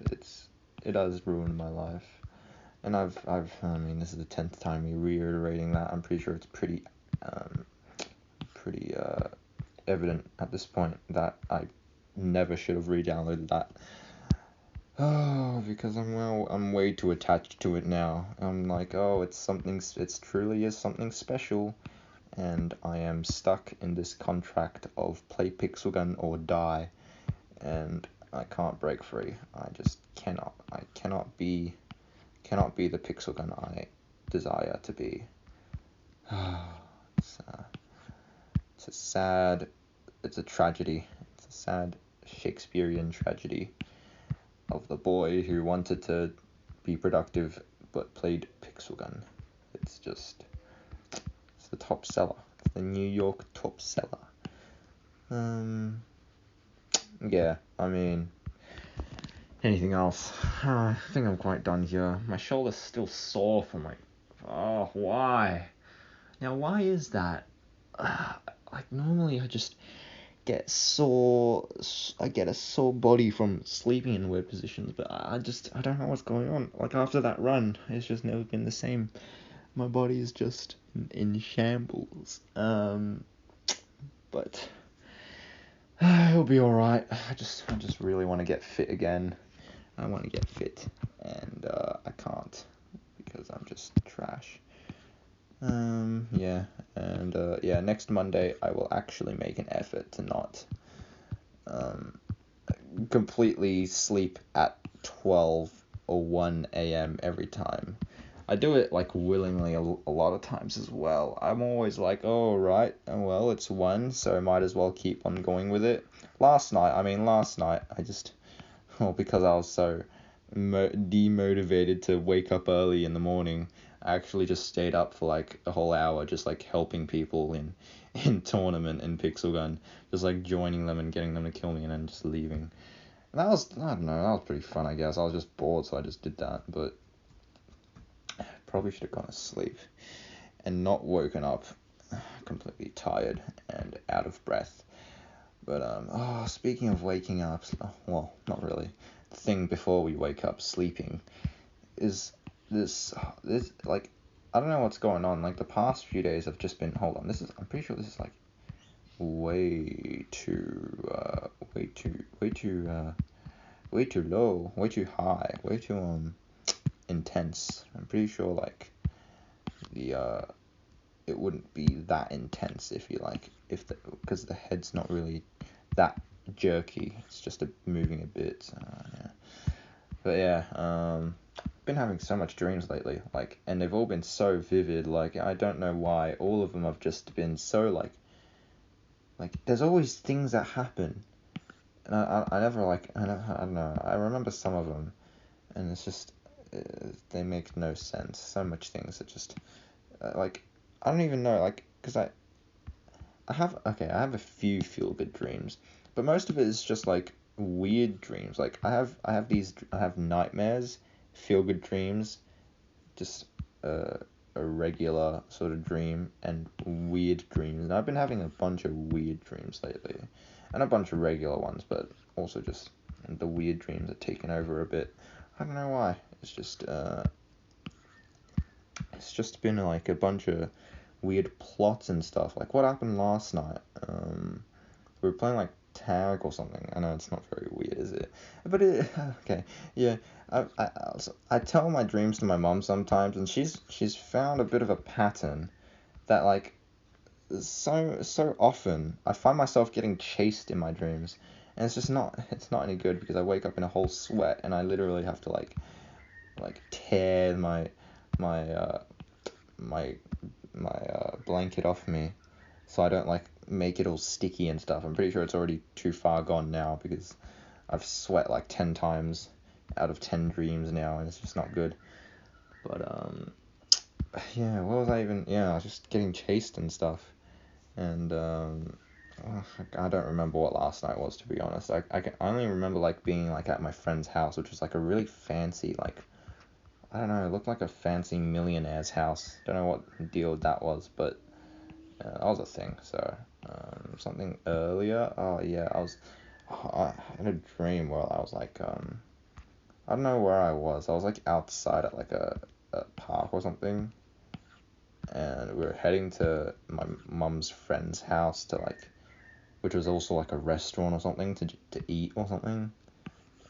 it has ruined my life. And I mean, this is the 10th time me reiterating that. I'm pretty sure it's pretty evident at this point that I never should have re-downloaded that. Oh, because I'm way too attached to it now. I'm like, oh, it's truly is something special, and I am stuck in this contract of play Pixel Gun or die, and I can't break free. I just cannot. I cannot be the Pixel Gun I desire to be. It's a tragedy. It's a sad Shakespearean tragedy of the boy who wanted to be productive but played Pixel Gun. It's the top seller. It's the New York top seller. Yeah, I mean, anything else? I think I'm quite done here. My shoulder's still sore from why? Now, why is that? Like, normally I just get sore. I get a sore body from sleeping in weird positions, but I don't know what's going on. Like, after that run, it's just never been the same. My body is just in shambles. But it'll be alright. I just really want to get fit again. I want to get fit, and I can't because I'm just trash. Yeah, and yeah, next Monday I will actually make an effort to not completely sleep at 12 or 1 a.m. every time. I do it like willingly a lot of times as well. I'm always like, oh right, well it's 1, so I might as well keep on going with it. Last night I just, well, because I was so demotivated to wake up early in the morning, I actually just stayed up for like a whole hour, just like helping people in tournament in Pixel Gun, just like joining them and getting them to kill me and then just leaving. And that was, I don't know, that was pretty fun, I guess. I was just bored, so I just did that, but probably should have gone to sleep and not woken up completely tired and out of breath. But speaking of waking up, well, not really. The thing before we wake up, sleeping, is this like, I don't know what's going on. Like, the past few days have just been, hold on, I'm pretty sure this is like way too low, way too high, way too intense. I'm pretty sure like it wouldn't be that intense because the head's not really that jerky. It's just moving a bit. Yeah. But yeah, been having so much dreams lately, like, and they've all been so vivid. Like, I don't know why. All of them have just been so like there's always things that happen, and I never I don't know. I remember some of them, and it's just they make no sense. So much things that just like, I don't even know, like, because I have a few feel good dreams, but most of it is just like weird dreams. Like, I have nightmares, feel good dreams, just a regular sort of dream, and weird dreams. And I've been having a bunch of weird dreams lately, and a bunch of regular ones, but also just the weird dreams are taking over a bit. I don't know why. It's it's just been like a bunch of weird plots and stuff. Like what happened last night? We were playing like tag or something. I know it's not very weird, is it? But it okay, yeah. I tell my dreams to my mom sometimes, and she's found a bit of a pattern that like so often I find myself getting chased in my dreams, and it's not any good because I wake up in a whole sweat and I literally have to like tear my my blanket off me so I don't like make it all sticky and stuff. I'm pretty sure it's already too far gone now because I've sweat like 10 times out of 10 dreams now, and it's just not good. But yeah, what was I even? Yeah, I was just getting chased and stuff, and I don't remember what last night was, to be honest. I only remember like being like at my friend's house, which was like a really fancy, like, I don't know, it looked like a fancy millionaire's house. Don't know what deal that was, but that was a thing. So something earlier. Oh yeah, I had a dream where I was like I don't know where I was. I was like outside at like a park or something, and we were heading to my mum's friend's house to like, which was also like a restaurant or something to eat or something.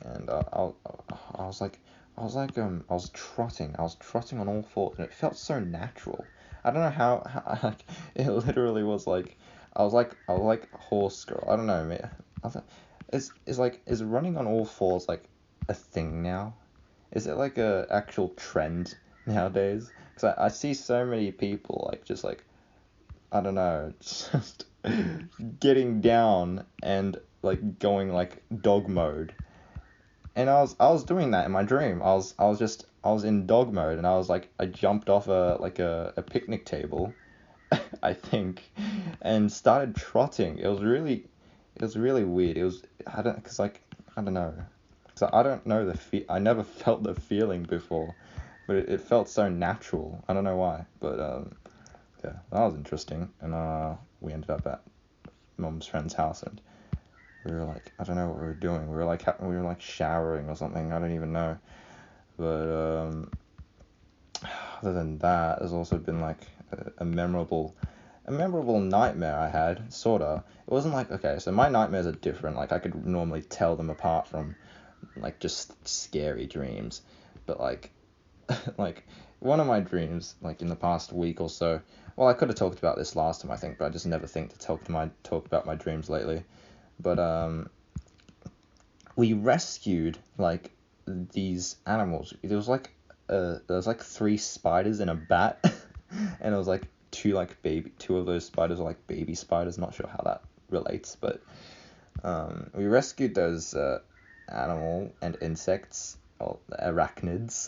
And I was trotting. I was trotting on all fours, and it felt so natural. I don't know how like it literally was like I was like horse girl. I don't know, man. I thought, is running on all fours like a thing now? Is it like a actual trend nowadays? Because I see so many people like just like, I don't know, just getting down and like going like dog mode. And I was doing that in my dream. I was in dog mode, and I jumped off a picnic table, I think, and started trotting. It was really weird. It was I don't know. So I don't know I never felt the feeling before, but it felt so natural. I don't know why, but yeah, that was interesting. And we ended up at mom's friend's house, and we were like, I don't know what we were doing. We were like showering or something. I don't even know. But other than that, there's also been like a memorable nightmare I had, sorta. It wasn't like, okay, so my nightmares are different. Like I could normally tell them apart from like just scary dreams. But like like one of my dreams, like in the past week or so, well, I could have talked about this last time, I think, but I just never think to talk about my dreams lately. But we rescued like these animals. There was like three spiders and a bat, and it was like two of those spiders were like baby spiders. Not sure how that relates, but we rescued those animal and insects, or arachnids,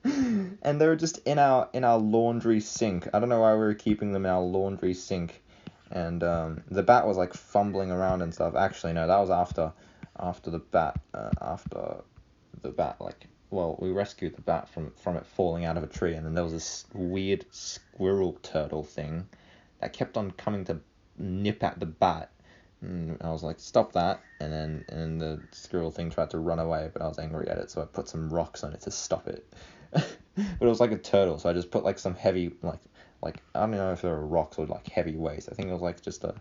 and they were just in our laundry sink. I don't know why we were keeping them in our laundry sink, and the bat was like fumbling around and stuff. Actually, no, that was after the bat, like, well, we rescued the bat from it falling out of a tree, and then there was this weird squirrel turtle thing that kept on coming to nip at the bat. And I was like, stop that, and the squirrel thing tried to run away, but I was angry at it, so I put some rocks on it to stop it. But it was like a turtle, so I just put like some heavy, like I don't know if there were rocks or like heavy weights. I think it was like just a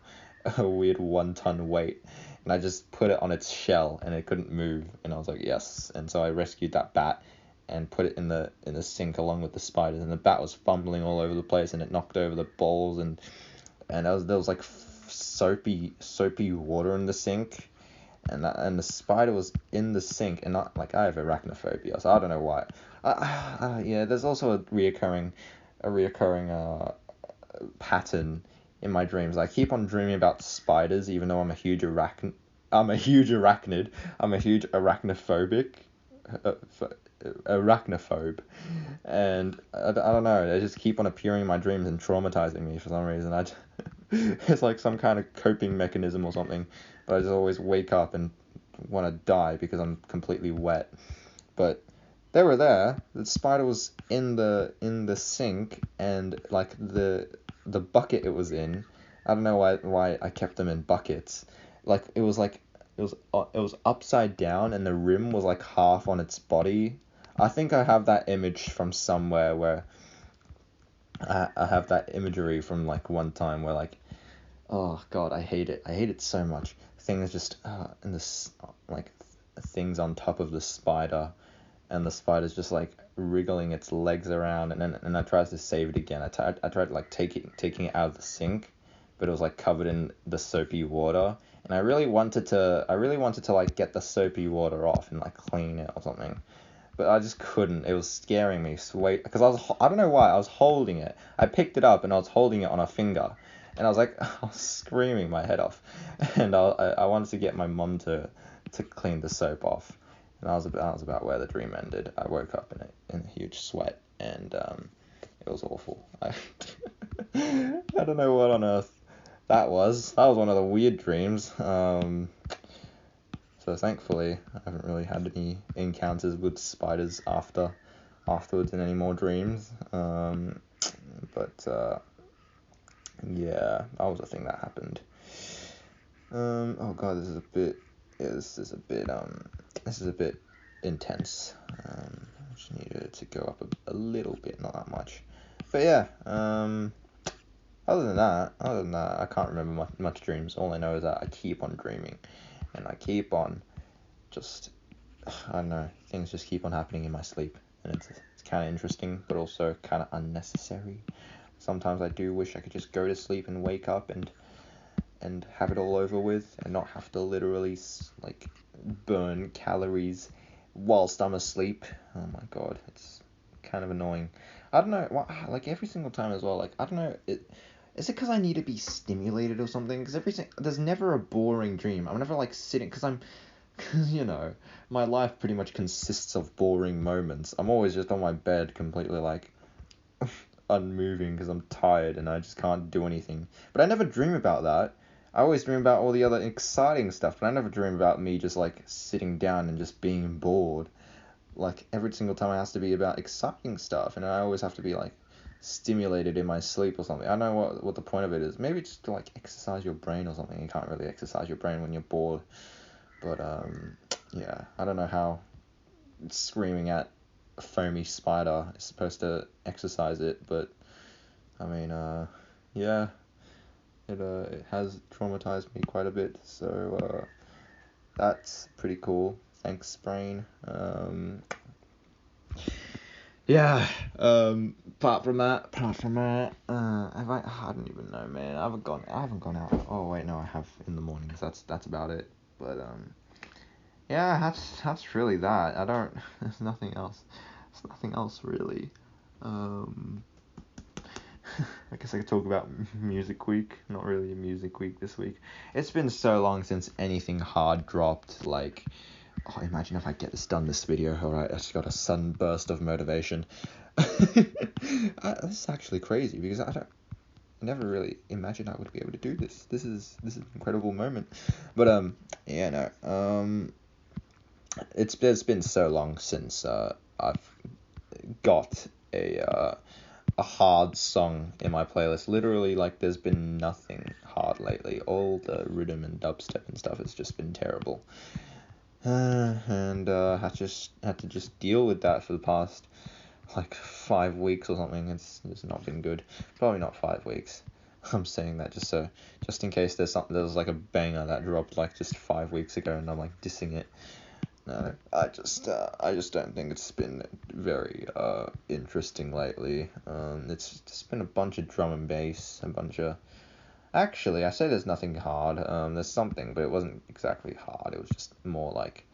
weird 1 ton weight, and I just put it on its shell, and it couldn't move, and I was like, yes. And so I rescued that bat and put it in the sink along with the spiders, and the bat was fumbling all over the place, and it knocked over the bowls, and there was like soapy water in the sink, and the spider was in the sink, and not like, I have arachnophobia, so I don't know why. Yeah, there's also a reoccurring pattern in my dreams. I keep on dreaming about spiders, even though I'm a huge arachnid. I'm a huge arachnophobic. Uh, Arachnophobe, and I don't know, they just keep on appearing in my dreams and traumatizing me for some reason. It's like some kind of coping mechanism or something, but I just always wake up and want to die because I'm completely wet. But they were there. The spider was in the sink, and like the bucket it was in. I don't know why I kept them in buckets. Like it was upside down, and the rim was like half on its body. I think I have that image from somewhere where I have that imagery from like one time where like, oh god, I hate it. I hate it so much. Things just in this like things on top of the spider, and the spider's just like wriggling its legs around, and I tried to save it again. I tried like taking it out of the sink, but it was like covered in the soapy water, and I really wanted to like get the soapy water off and like clean it or something. But I just couldn't. It was scaring me. Sweet, because I don't know why I was holding it. I picked it up and I was holding it on a finger, and I was like I was screaming my head off, and I wanted to get my mum to clean the soap off, and I was about where the dream ended. I woke up in a huge sweat, and it was awful. I don't know what on earth that was. That was one of the weird dreams. So thankfully, I haven't really had any encounters with spiders afterwards in any more dreams. But yeah, that was a thing that happened. Oh god, this is a bit intense. I just needed to go up a little bit, not that much. But yeah, other than that, I can't remember much dreams. All I know is that I keep on dreaming, and I keep on just, I don't know, things just keep on happening in my sleep, and it's kind of interesting, but also kind of unnecessary. Sometimes I do wish I could just go to sleep and wake up and have it all over with, and not have to literally like burn calories whilst I'm asleep. Oh my god, it's kind of annoying. I don't know, like every single time as well. Like I don't know, is it because I need to be stimulated or something? Because there's never a boring dream. I'm never like sitting, because my life pretty much consists of boring moments. I'm always just on my bed completely like unmoving because I'm tired and I just can't do anything. But I never dream about that. I always dream about all the other exciting stuff, but I never dream about me just like sitting down and just being bored. Like every single time it has to be about exciting stuff, and I always have to be like stimulated in my sleep or something. I don't know what the point of it is. Maybe just to like exercise your brain or something. You can't really exercise your brain when you're bored. But yeah, I don't know how screaming at a foamy spider is supposed to exercise it, but I mean, yeah, it has traumatized me quite a bit. So that's pretty cool. Thanks, brain. Yeah. Apart from that, I don't even know, man. I haven't gone out. Oh wait, no, I have in the mornings. That's about it. But yeah, that's really that. I don't. There's nothing else. There's nothing else really. Um, I guess I could talk about Music Week. Not really a Music Week this week. It's been so long since anything hard dropped. Like, oh, imagine if I get this done this video. Alright, I just got a sudden burst of motivation. This is actually crazy because I never really imagined I would be able to do this. This is an incredible moment. But yeah, no. It's been so long since I've got a hard song in my playlist. Literally, like, there's been nothing hard lately. All the rhythm and dubstep and stuff has just been terrible. And I just had to just deal with that for the past like 5 weeks or something. It's not been good. Probably not 5 weeks. I'm saying that just in case there's like a banger that dropped like just 5 weeks ago and I'm like dissing it. No, I just don't think it's been very interesting lately. It's just been a bunch of drum and bass, a bunch of. Actually, I say there's nothing hard. There's something, but it wasn't exactly hard. It was just more like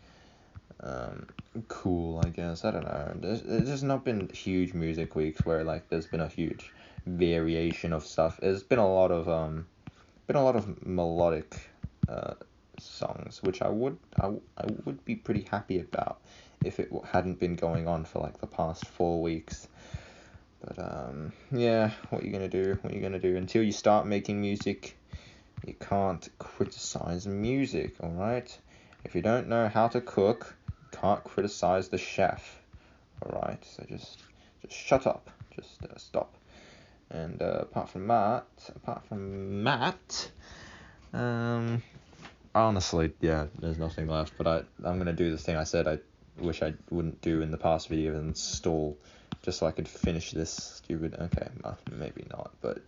cool, I guess. I don't know. There's just not been huge music weeks where like there's been a huge variation of stuff. There's been a lot of melodic songs, which I would be pretty happy about if it hadn't been going on for like the past 4 weeks. But yeah, what are you gonna do? What are you gonna do? Until you start making music, you can't criticize music, all right? If you don't know how to cook, you can't criticize the chef, all right? So just shut up, just stop. And apart from that, honestly, yeah, there's nothing left. But I'm gonna do the thing I said I wish I wouldn't do in the past video and install just so I could finish this stupid. Okay, maybe not, but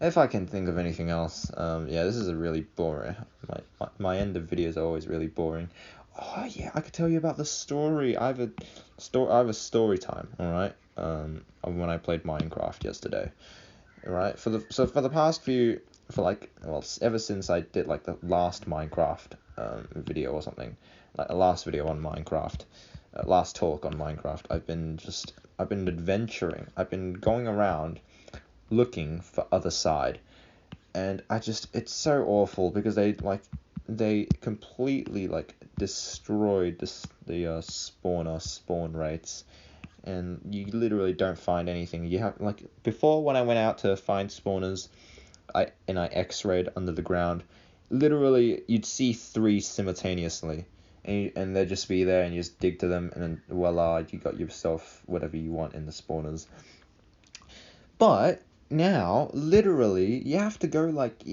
if I can think of anything else, yeah, this is a really boring. My end of videos are always really boring. Oh yeah, I could tell you about the story. I have a story time. All right. Of when I played Minecraft yesterday. All right. For the past few, ever since I did like the last Minecraft video or something, like a last video on Minecraft, last talk on Minecraft, I've been adventuring. I've been going around looking for other side, and it's so awful because they completely like destroyed the spawn rates, and you literally don't find anything. You have like before, when I went out to find spawners, I x-rayed under the ground, literally you'd see 3 simultaneously, and they'd just be there, and you just dig to them, and then voila, you got yourself whatever you want in the spawners. But now, literally, you have to go like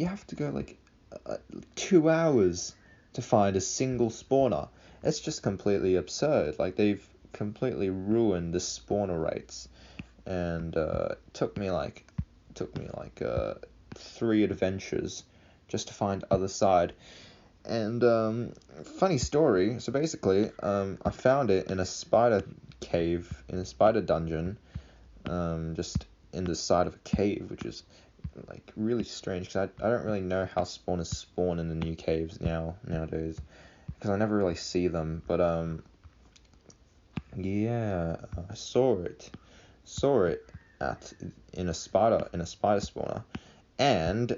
2 hours to find a single spawner. It's just completely absurd. Like, they've completely ruined the spawner rates, and took me like 3 adventures just to find other side. And funny story. So basically, I found it in a spider cave, in a spider dungeon, just in the side of a cave, which is like really strange because I don't really know how spawners spawn in the new caves nowadays, because I never really see them. But yeah, I saw it in a spider spawner, and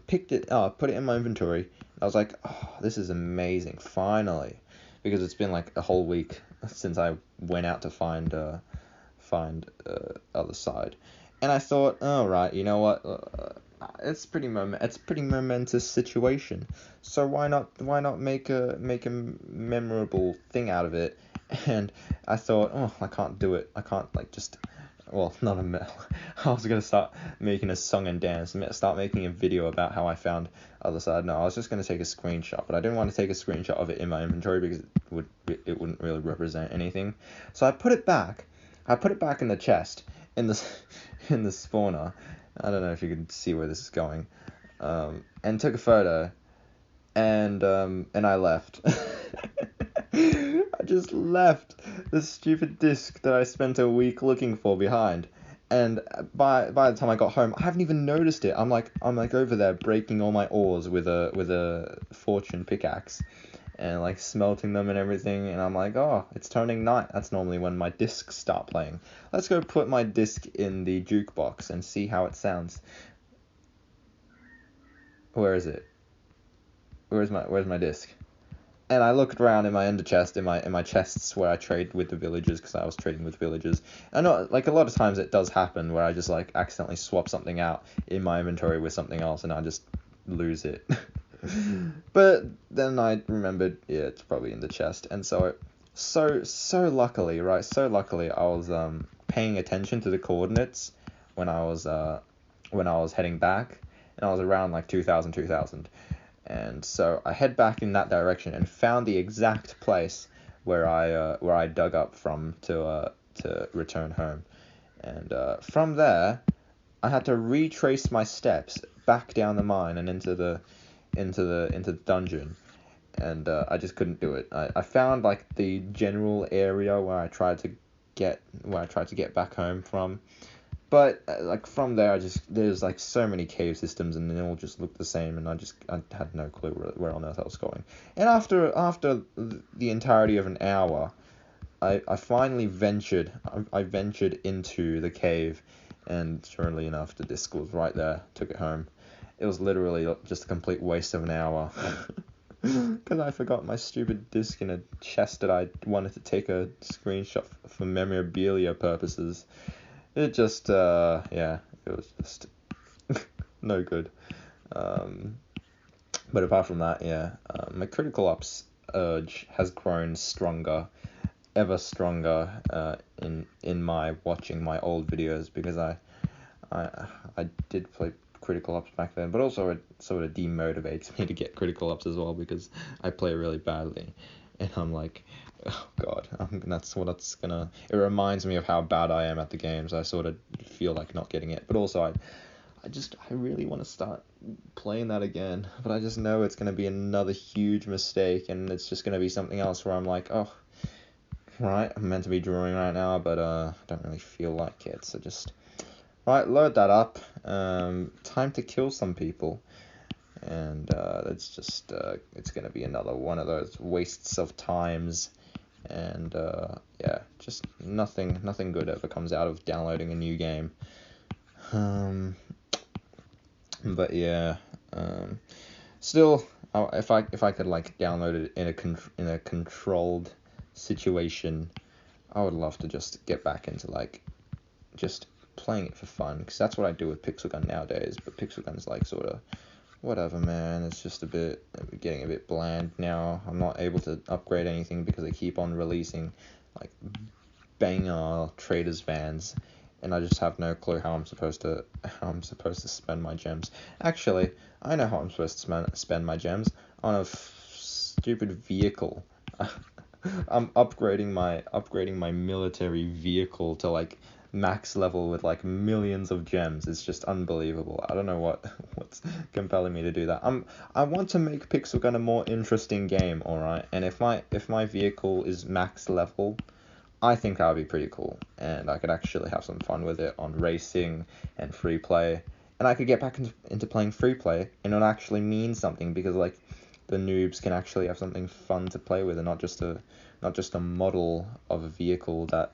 picked it up, put it in my inventory. I was like, oh, this is amazing, finally, because it's been like a whole week since I went out to find other side. And I thought, oh right, you know what? It's pretty momentous situation. So why not make a memorable thing out of it? And I thought, oh, I can't do it. I can't like just, well, not a. I was gonna start making a song and dance, start making a video about how I found other side. No, I was just gonna take a screenshot, but I didn't want to take a screenshot of it in my inventory because it wouldn't really represent anything. So I put it back. In the chest, in the spawner. I don't know if you can see where this is going. And took a photo, and I left. I just left the stupid disc that I spent a week looking for behind. And by the time I got home, I haven't even noticed it. I'm like over there breaking all my ores with a fortune pickaxe, and like smelting them and everything, and I'm like, oh, it's turning night. That's normally when my discs start playing. Let's go put my disc in the jukebox and see how it sounds. Where is it? Where's my disc? And I looked around in my ender chest, in my chests where I trade with the villagers, because I was trading with villagers. I know, like, a lot of times it does happen where I just like accidentally swap something out in my inventory with something else, and I just lose it. But then I remembered, yeah, it's probably in the chest, and so luckily, right? So luckily, I was paying attention to the coordinates when I was heading back, and I was around like 2000. And so I head back in that direction and found the exact place where I dug up from to return home, and from there I had to retrace my steps back down the mine and into the dungeon, and I just couldn't do it. I found like the general area where I tried to get back home from, but like from there there's like so many cave systems, and they all just look the same, and I had no clue where on earth I was going. And after the entirety of an hour, I finally ventured into the cave, and surely enough, the disc was right there. Took it home. It was literally just a complete waste of an hour. Because I forgot my stupid disc in a chest that I wanted to take a screenshot for memorabilia purposes. It just, yeah, it was just no good. But apart from that, yeah, my critical ops urge has grown stronger, ever stronger, in my watching my old videos, because I did play critical ops back then, but also it sort of demotivates me to get critical ops as well, because I play really badly. and I'm like, oh god, that's what it's gonna. It reminds me of how bad I am at the games. I sort of feel like not getting it, but also I really want to start playing that again, but I just know it's gonna be another huge mistake, and it's just gonna be something else where I'm like, oh, right, I'm meant to be drawing right now, but I don't really feel like it, so just right, load that up. Time to kill some people. And it's gonna be another one of those wastes of times, and yeah, just nothing good ever comes out of downloading a new game. But yeah, still, if I could like download it in a controlled situation, I would love to just get back into like just playing it for fun, because that's what I do with Pixel Gun nowadays. But Pixel Gun's like sort of whatever, man. It's just getting a bit bland now. I'm not able to upgrade anything because they keep on releasing like banger traders vans, and I just have no clue how I'm supposed to spend my gems. Actually, I know how I'm supposed to spend my gems on a stupid vehicle. I'm upgrading my military vehicle to like max level with like millions of gems. It's just unbelievable. I don't know what's compelling me to do that. I want to make Pixel Gun a more interesting game, all right? And if my vehicle is max level, I think that would be pretty cool, and I could actually have some fun with it on racing and free play. And I could get back into playing free play, and it'll actually mean something, because like the noobs can actually have something fun to play with, and not just a model of a vehicle that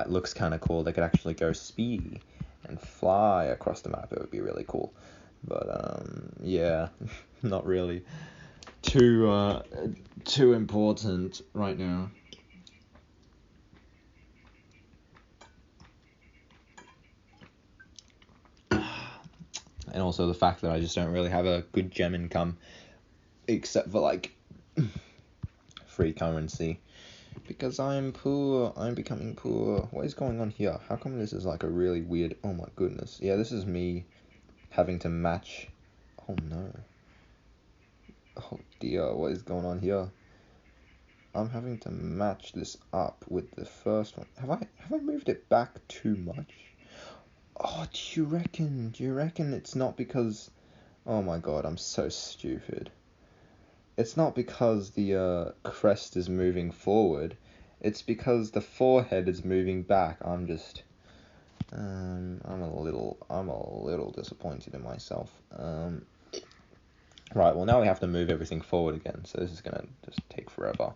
looks kind of cool. They could actually go speedy and fly across the map. It would be really cool. But yeah, not really too important right now. And also the fact that I just don't really have a good gem income, except for like free currency, because I'm poor. I'm becoming poor. What is going on here? How come this is like a really weird? Oh my goodness. Yeah, this is me having to match. Oh no. Oh dear, what is going on here? I'm having to match this up with the first one. Have I moved it back too much? Oh, do you reckon it's not because... Oh my god, I'm so stupid. It's not because the crest is moving forward. It's because the forehead is moving back. I'm a little disappointed in myself. Right, well now we have to move everything forward again, so this is gonna just take forever.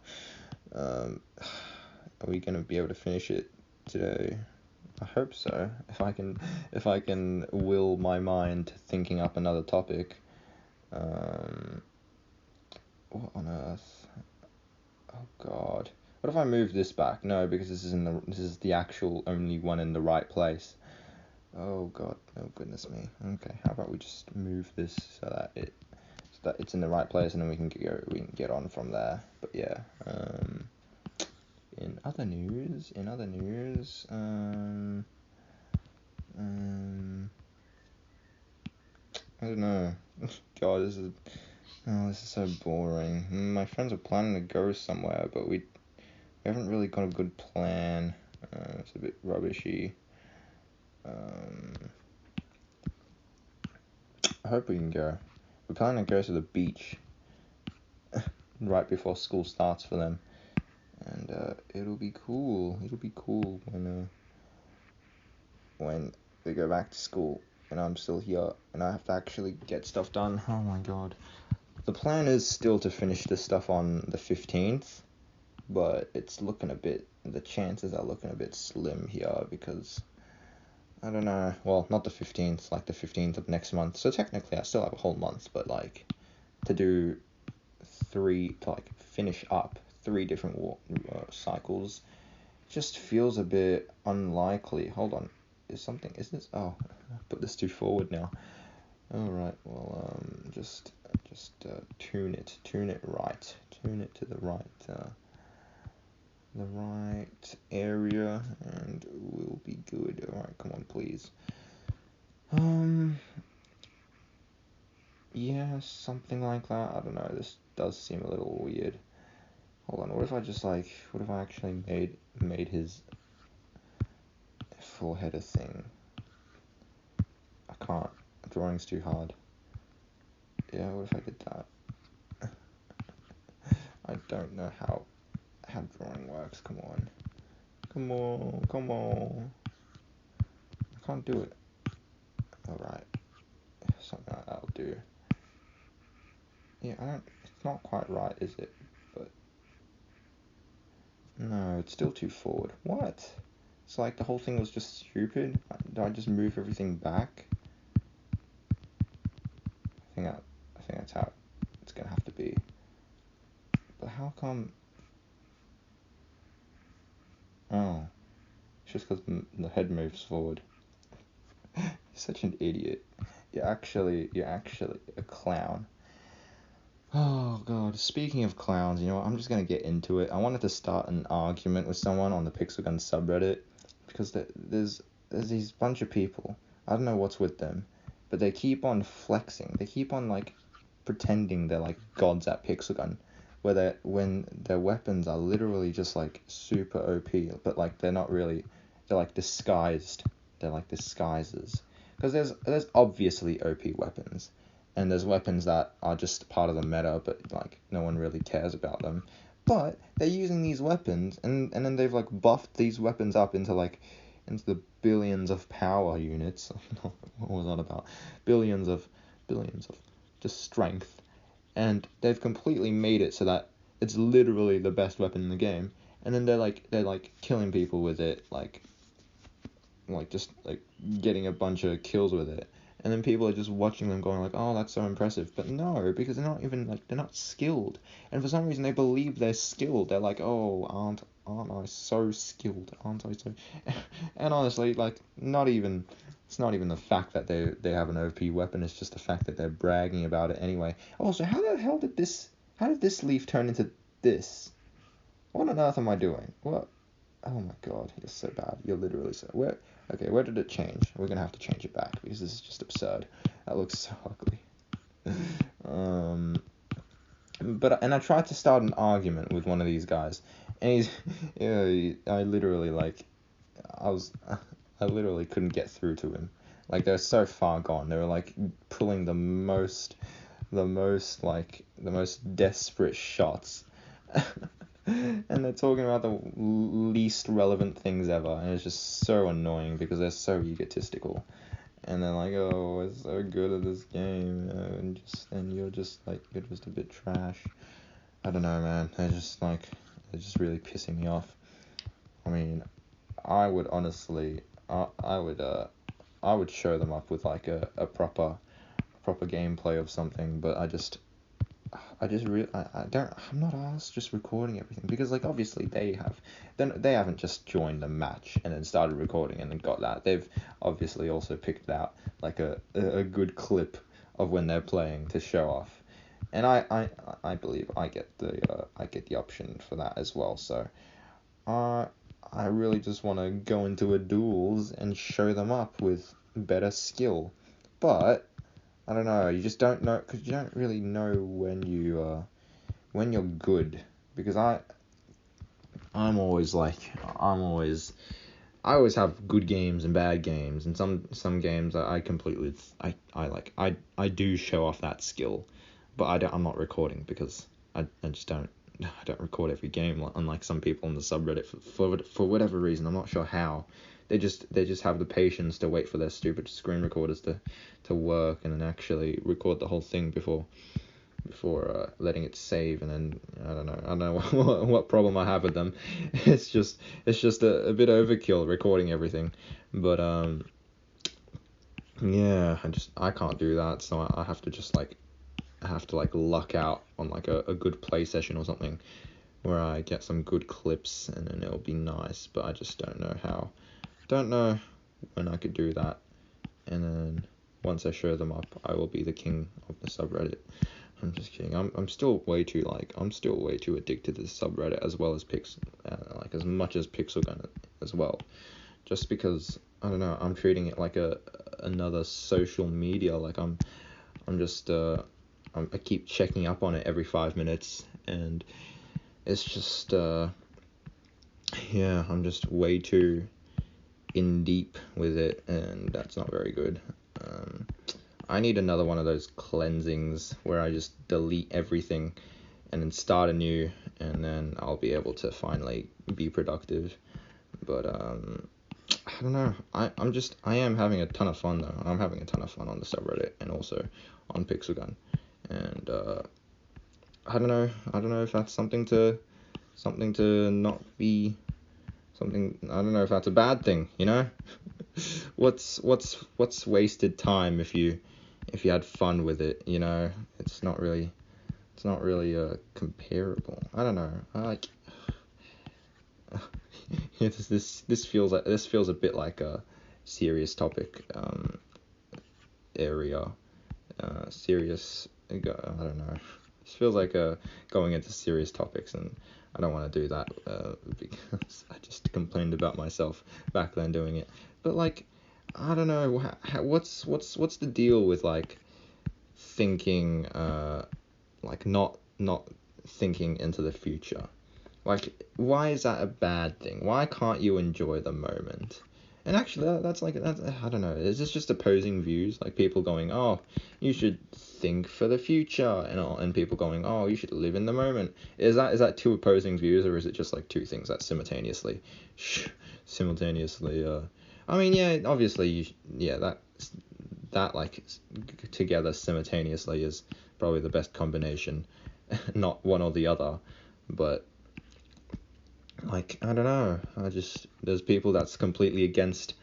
Are we gonna be able to finish it today? I hope so. If I can will my mind thinking up another topic. What on earth? Oh god. What if I move this back? No, because this is the actual only one in the right place. Oh god, oh goodness me. Okay, how about we just move this so that it's in the right place, and then we can get on from there. But yeah, in other news, I don't know. God, this is so boring. My friends are planning to go somewhere, but we haven't really got a good plan. It's a bit rubbishy. I hope we can go. We're planning to go to the beach right before school starts for them, and it'll be cool. It'll be cool when they go back to school and I'm still here and I have to actually get stuff done. Oh my god. The plan is still to finish this stuff on the 15th, but the chances are looking a bit slim here, because I don't know. Well, not the 15th, like the 15th of next month. So technically I still have a whole month, but like to finish up 3 different cycles just feels a bit unlikely. Hold on. Is this? Oh, I put this too forward now. Alright, well, just tune it right. Tune it to the right area, and we'll be good. Alright, come on, please. Yeah, something like that. I don't know, this does seem a little weird. Hold on, what if I actually made his forehead a thing? I can't. Drawing's too hard. Yeah, what if I did that? I don't know how drawing works. Come on. I can't do it. Alright. Something like that'll do. Yeah, it's not quite right, is it? But no, it's still too forward. What? It's like the whole thing was just stupid. Did I just move everything back? I think that's how it's gonna have to be. But how come? Oh, it's just because the head moves forward. You're such an idiot. You're actually a clown. Oh god, speaking of clowns, you know what, I'm just gonna get into it. I wanted to start an argument with someone on the Pixel Gun subreddit, because there's these bunch of people, I don't know what's with them, but they keep on flexing, they keep on like pretending they're like gods at Pixel Gun, when their weapons are literally just like super OP, but like they're not really, they're like disguised, they're like disguises, because there's obviously OP weapons, and there's weapons that are just part of the meta, but like no one really cares about them. But they're using these weapons, and then they've like buffed these weapons up into the billions of power units. What was that about? Billions of just strength, and they've completely made it so that it's literally the best weapon in the game. And then they're like killing people with it, like just like getting a bunch of kills with it, and then people are just watching them going like, oh, that's so impressive. But no, because they're not even like, they're not skilled, and for some reason they believe they're skilled. They're like, oh, aren't I so skilled, aren't I so and honestly, like, it's not even the fact that they have an OP weapon, it's just the fact that they're bragging about it anyway. Also, how did this leaf turn into this? What on earth am I doing? What? Oh my god, you're so bad. You're literally so... where did it change? We're gonna have to change it back, because this is just absurd. That looks so ugly. And I tried to start an argument with one of these guys, and he's... I literally, like... I literally couldn't get through to him. Like, they're so far gone. They were, like, pulling the most desperate shots. And they're talking about the least relevant things ever, and it's just so annoying because they're so egotistical, and they're like, oh, we're so good at this game, and you're just a bit trash. I don't know, man. They're just really pissing me off. I mean, I would honestly, I would show them up with like a proper gameplay of something, but I'm not asked just recording everything, because like obviously they haven't just joined the match and then started recording and then got that. They've obviously also picked out like a good clip of when they're playing to show off, and I believe I get the option for that as well. So I really just want to go into a duels and show them up with better skill, but I don't know. You just don't know, because you don't really know when you're good. Because I always have good games and bad games, and some games I completely I do show off that skill, but I'm not recording, because I just don't record every game, unlike some people on the subreddit for whatever reason. I'm not sure how. They just have the patience to wait for their stupid screen recorders to work and then actually record the whole thing before letting it save. And then I don't know what problem I have with them. It's just a bit overkill recording everything. But yeah, I can't do that, so I have to luck out on like a good play session or something where I get some good clips, and then it'll be nice. But I just don't know how. Don't know when I could do that, and then once I show them up, I will be the king of the subreddit. I'm just kidding. I'm still way too addicted to the subreddit, as well as as much as Pixel Gun as well, just because I don't know. I'm treating it like another social media. Like I'm just I keep checking up on it every 5 minutes, and it's just yeah, I'm just way too in deep with it, and that's not very good. I need another one of those cleansings where I just delete everything and then start anew, and then I'll be able to finally be productive. But I don't know. I am having a ton of fun though. I'm having a ton of fun on the subreddit and also on Pixelgun, and I don't know. I don't know if that's something to not be something. I don't know if that's a bad thing. You know, what's wasted time if you had fun with it? You know, it's not really comparable. I don't know. I like. This feels a bit like a serious topic area. Serious. I don't know. This feels like going into serious topics, and I don't want to do that because I just complained about myself back then doing it. But like, I don't know. What's the deal with like thinking like not thinking into the future? Like, why is that a bad thing? Why can't you enjoy the moment? And actually, that's I don't know. Is this just opposing views? Like people going, oh, you should think for the future, and people going, oh, you should live in the moment. Is that two opposing views, or is it just like two things that simultaneously? I mean, yeah, obviously, that like together simultaneously is probably the best combination, not one or the other, but. Like, I don't know. There's people that's completely against.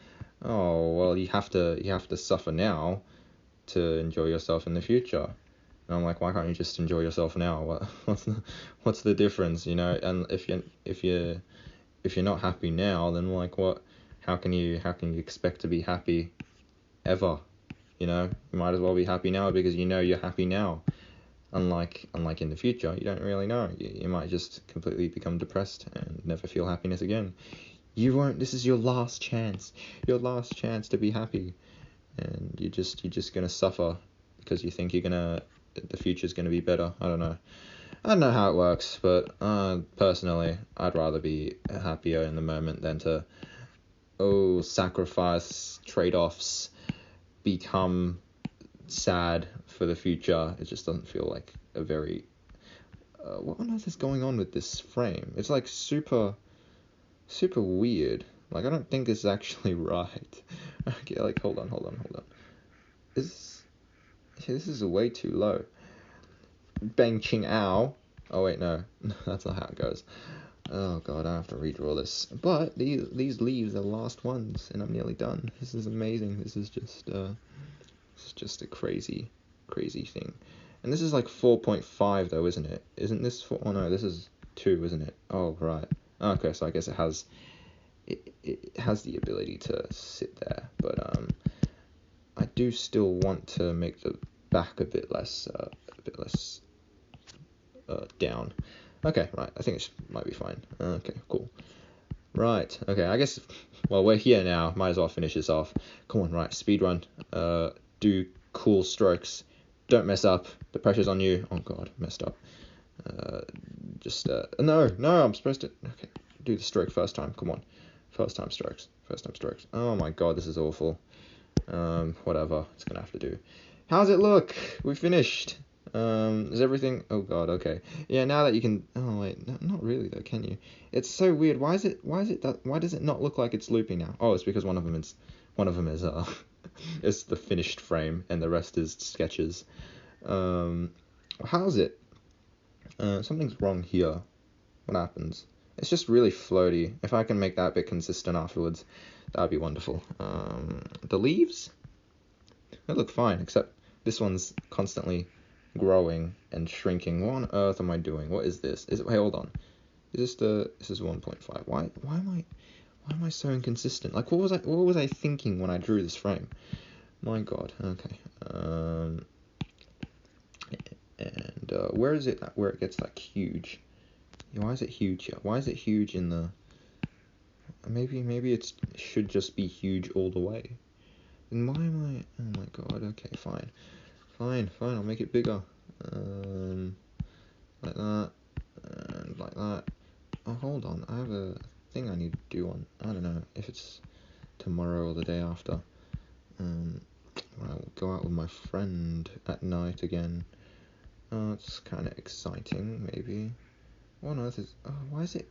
Oh well, you have to suffer now to enjoy yourself in the future. And I'm like, why can't you just enjoy yourself now? What's the difference, you know? And if you're not happy now, then like what? How can you expect to be happy ever? You know, you might as well be happy now because you know you're happy now. Unlike in the future, you don't really know. You might just completely become depressed and never feel happiness again. You won't. This is your last chance. Your last chance to be happy, and you're just gonna suffer because you think the future's gonna be better. I don't know. I don't know how it works, but personally, I'd rather be happier in the moment than to sacrifice trade-offs, become sad for the future. It just doesn't feel like a very what on earth is going on with this frame? It's like super weird. Like I don't think this is actually right. Okay, like hold on. This is way too low. Bang ching ow. Oh wait, no. That's not how it goes. Oh god, I have to redraw this. But these leaves are the last ones and I'm nearly done. This is amazing. This is just a crazy thing. And this is like 4.5 though, isn't it? Isn't this 4? Oh no, this is 2, isn't it? Oh right. Okay, so I guess it has the ability to sit there, but I do still want to make the back a bit less down. Okay, right. I think it might be fine. Okay, cool. Right. Okay, I guess. Well, we're here now. Might as well finish this off. Come on, right. Speed run. Do cool strokes. Don't mess up. The pressure's on you. Oh god, messed up. No. I'm supposed to. Okay, do the stroke first time. Come on. First time strokes. Oh my god, this is awful. Whatever. It's gonna have to do. How's it look? We finished. Is everything? Oh god. Okay. Yeah. Now that you can. Oh wait. No, not really though. Can you? It's so weird. Why does it not look like it's looping now? Oh, it's because one of them is is the finished frame and the rest is sketches. How's it? Something's wrong here. What happens? It's just really floaty. If I can make that a bit consistent afterwards, that'd be wonderful. The leaves? They look fine, except this one's constantly growing and shrinking. What on earth am I doing? What is this? Hey, hold on. This is 1.5. Why am I so inconsistent? Like, what was I thinking when I drew this frame? My god. Okay. And where is it where it gets like huge? Why is it huge here? Why is it huge in the... Maybe it should just be huge all the way. And why am I... Oh my god, okay, fine, I'll make it bigger. Like that. And something like that. Oh, hold on, I have a thing I need to do on, I don't know if it's tomorrow or the day after. I'll go out with my friend at night again. It's kind of exciting, maybe. What on earth is, why is it,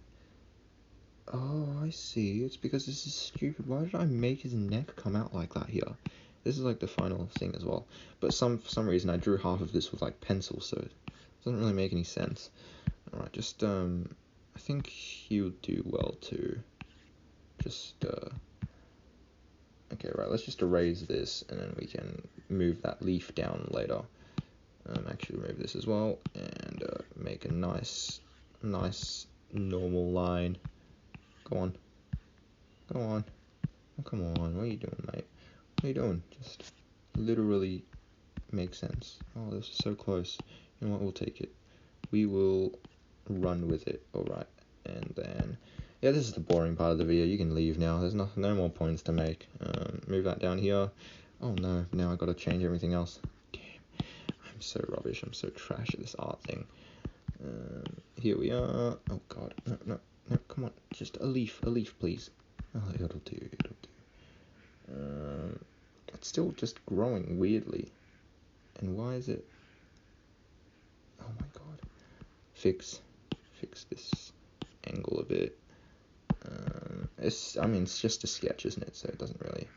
oh, I see, it's because this is stupid. Why did I make his neck come out like that here? This is like the final thing as well. But for some reason I drew half of this with like pencil, so it doesn't really make any sense. Alright, just, I think he'll do well too. Just, okay, right, let's just erase this, and then we can move that leaf down later. Actually remove this as well, and make a nice normal line. Go on. Oh, come on, what are you doing, mate? What are you doing? Just literally make sense. Oh, this is so close. You know what, we'll take it. We will run with it, alright. And then, yeah, this is the boring part of the video. You can leave now. There's no more points to make. Move that down here. Oh no, now I gotta change everything else. Damn, I'm so rubbish. I'm so trash at this art thing. Here we are. Oh god, no, come on. Just a leaf, please. Oh, it'll do. It's still just growing weirdly. And why is it? Oh my god. Fix this angle a bit. It's just a sketch, isn't it? So it doesn't really,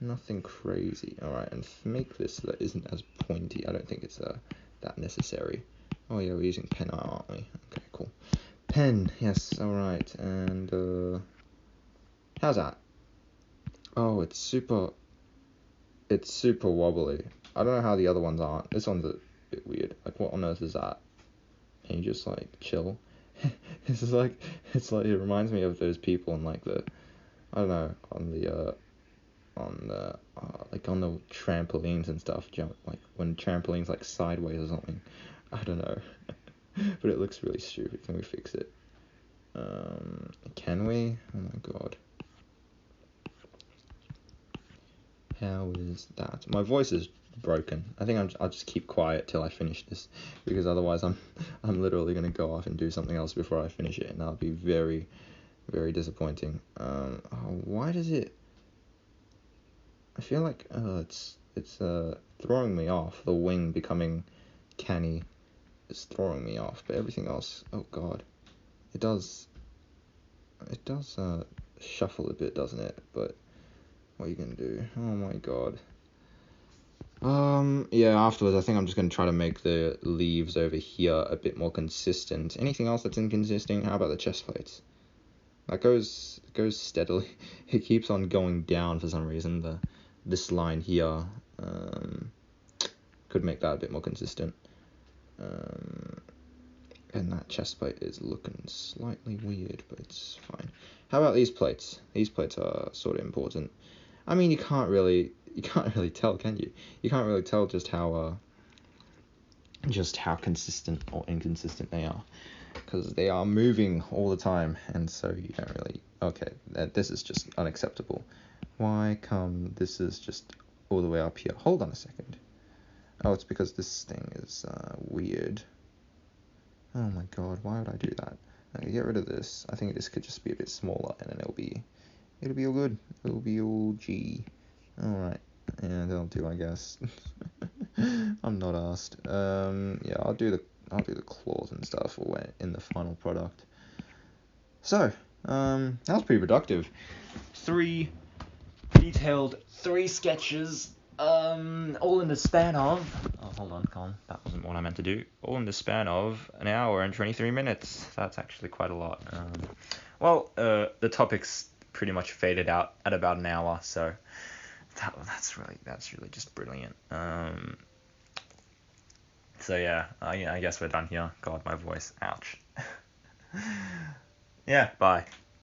nothing crazy. Alright, and make this so that isn't as pointy. I don't think it's that necessary. Oh yeah, we're using pen art, aren't we? Okay, cool. Pen, yes, alright. And how's that? Oh, it's super wobbly. I don't know how the other ones aren't. This one's a bit weird. Like, what on earth is that? Can you just like chill? This is like, it reminds me of those people on like the, I don't know, on the trampolines and stuff, jump, like when trampolines like sideways or something. I don't know. But it looks really stupid. Can we fix it? Can we? Oh my god. How is that? My voice is broken. I think I'll just keep quiet till I finish this, because otherwise I'm literally gonna go off and do something else before I finish it, and that'll be very, very disappointing. Why does it? I feel like it's throwing me off. The wing becoming canny is throwing me off, but everything else, oh god, it does shuffle a bit, doesn't it? But what are you gonna do? Oh my god. Yeah, afterwards I think I'm just gonna try to make the leaves over here a bit more consistent. Anything else that's inconsistent? How about the chest plates? That goes steadily. It keeps on going down for some reason. This line here could make that a bit more consistent. And that chest plate is looking slightly weird, but it's fine. How about these plates? These plates are sort of important. I mean, you can't really tell, can you? You can't really tell just how consistent or inconsistent they are, because they are moving all the time, and so you don't really. Okay, this is just unacceptable. Why come this is just all the way up here? Hold on a second. Oh, it's because this thing is weird. Oh my god, why would I do that? Okay, get rid of this. I think this could just be a bit smaller, and then it'll be all good. It'll be all G. Alright, yeah, that'll do, I guess. I'm not asked. Yeah, I'll do the claws and stuff in the final product. So, that was pretty productive. 3 detailed 3 sketches. All in the span of... Oh, hold on, Colin. That wasn't what I meant to do. All in the span of an hour and 23 minutes. That's actually quite a lot. The topics pretty much faded out at about an hour, so that's really just brilliant. So yeah, I guess we're done here. God, my voice. Ouch. Yeah, bye.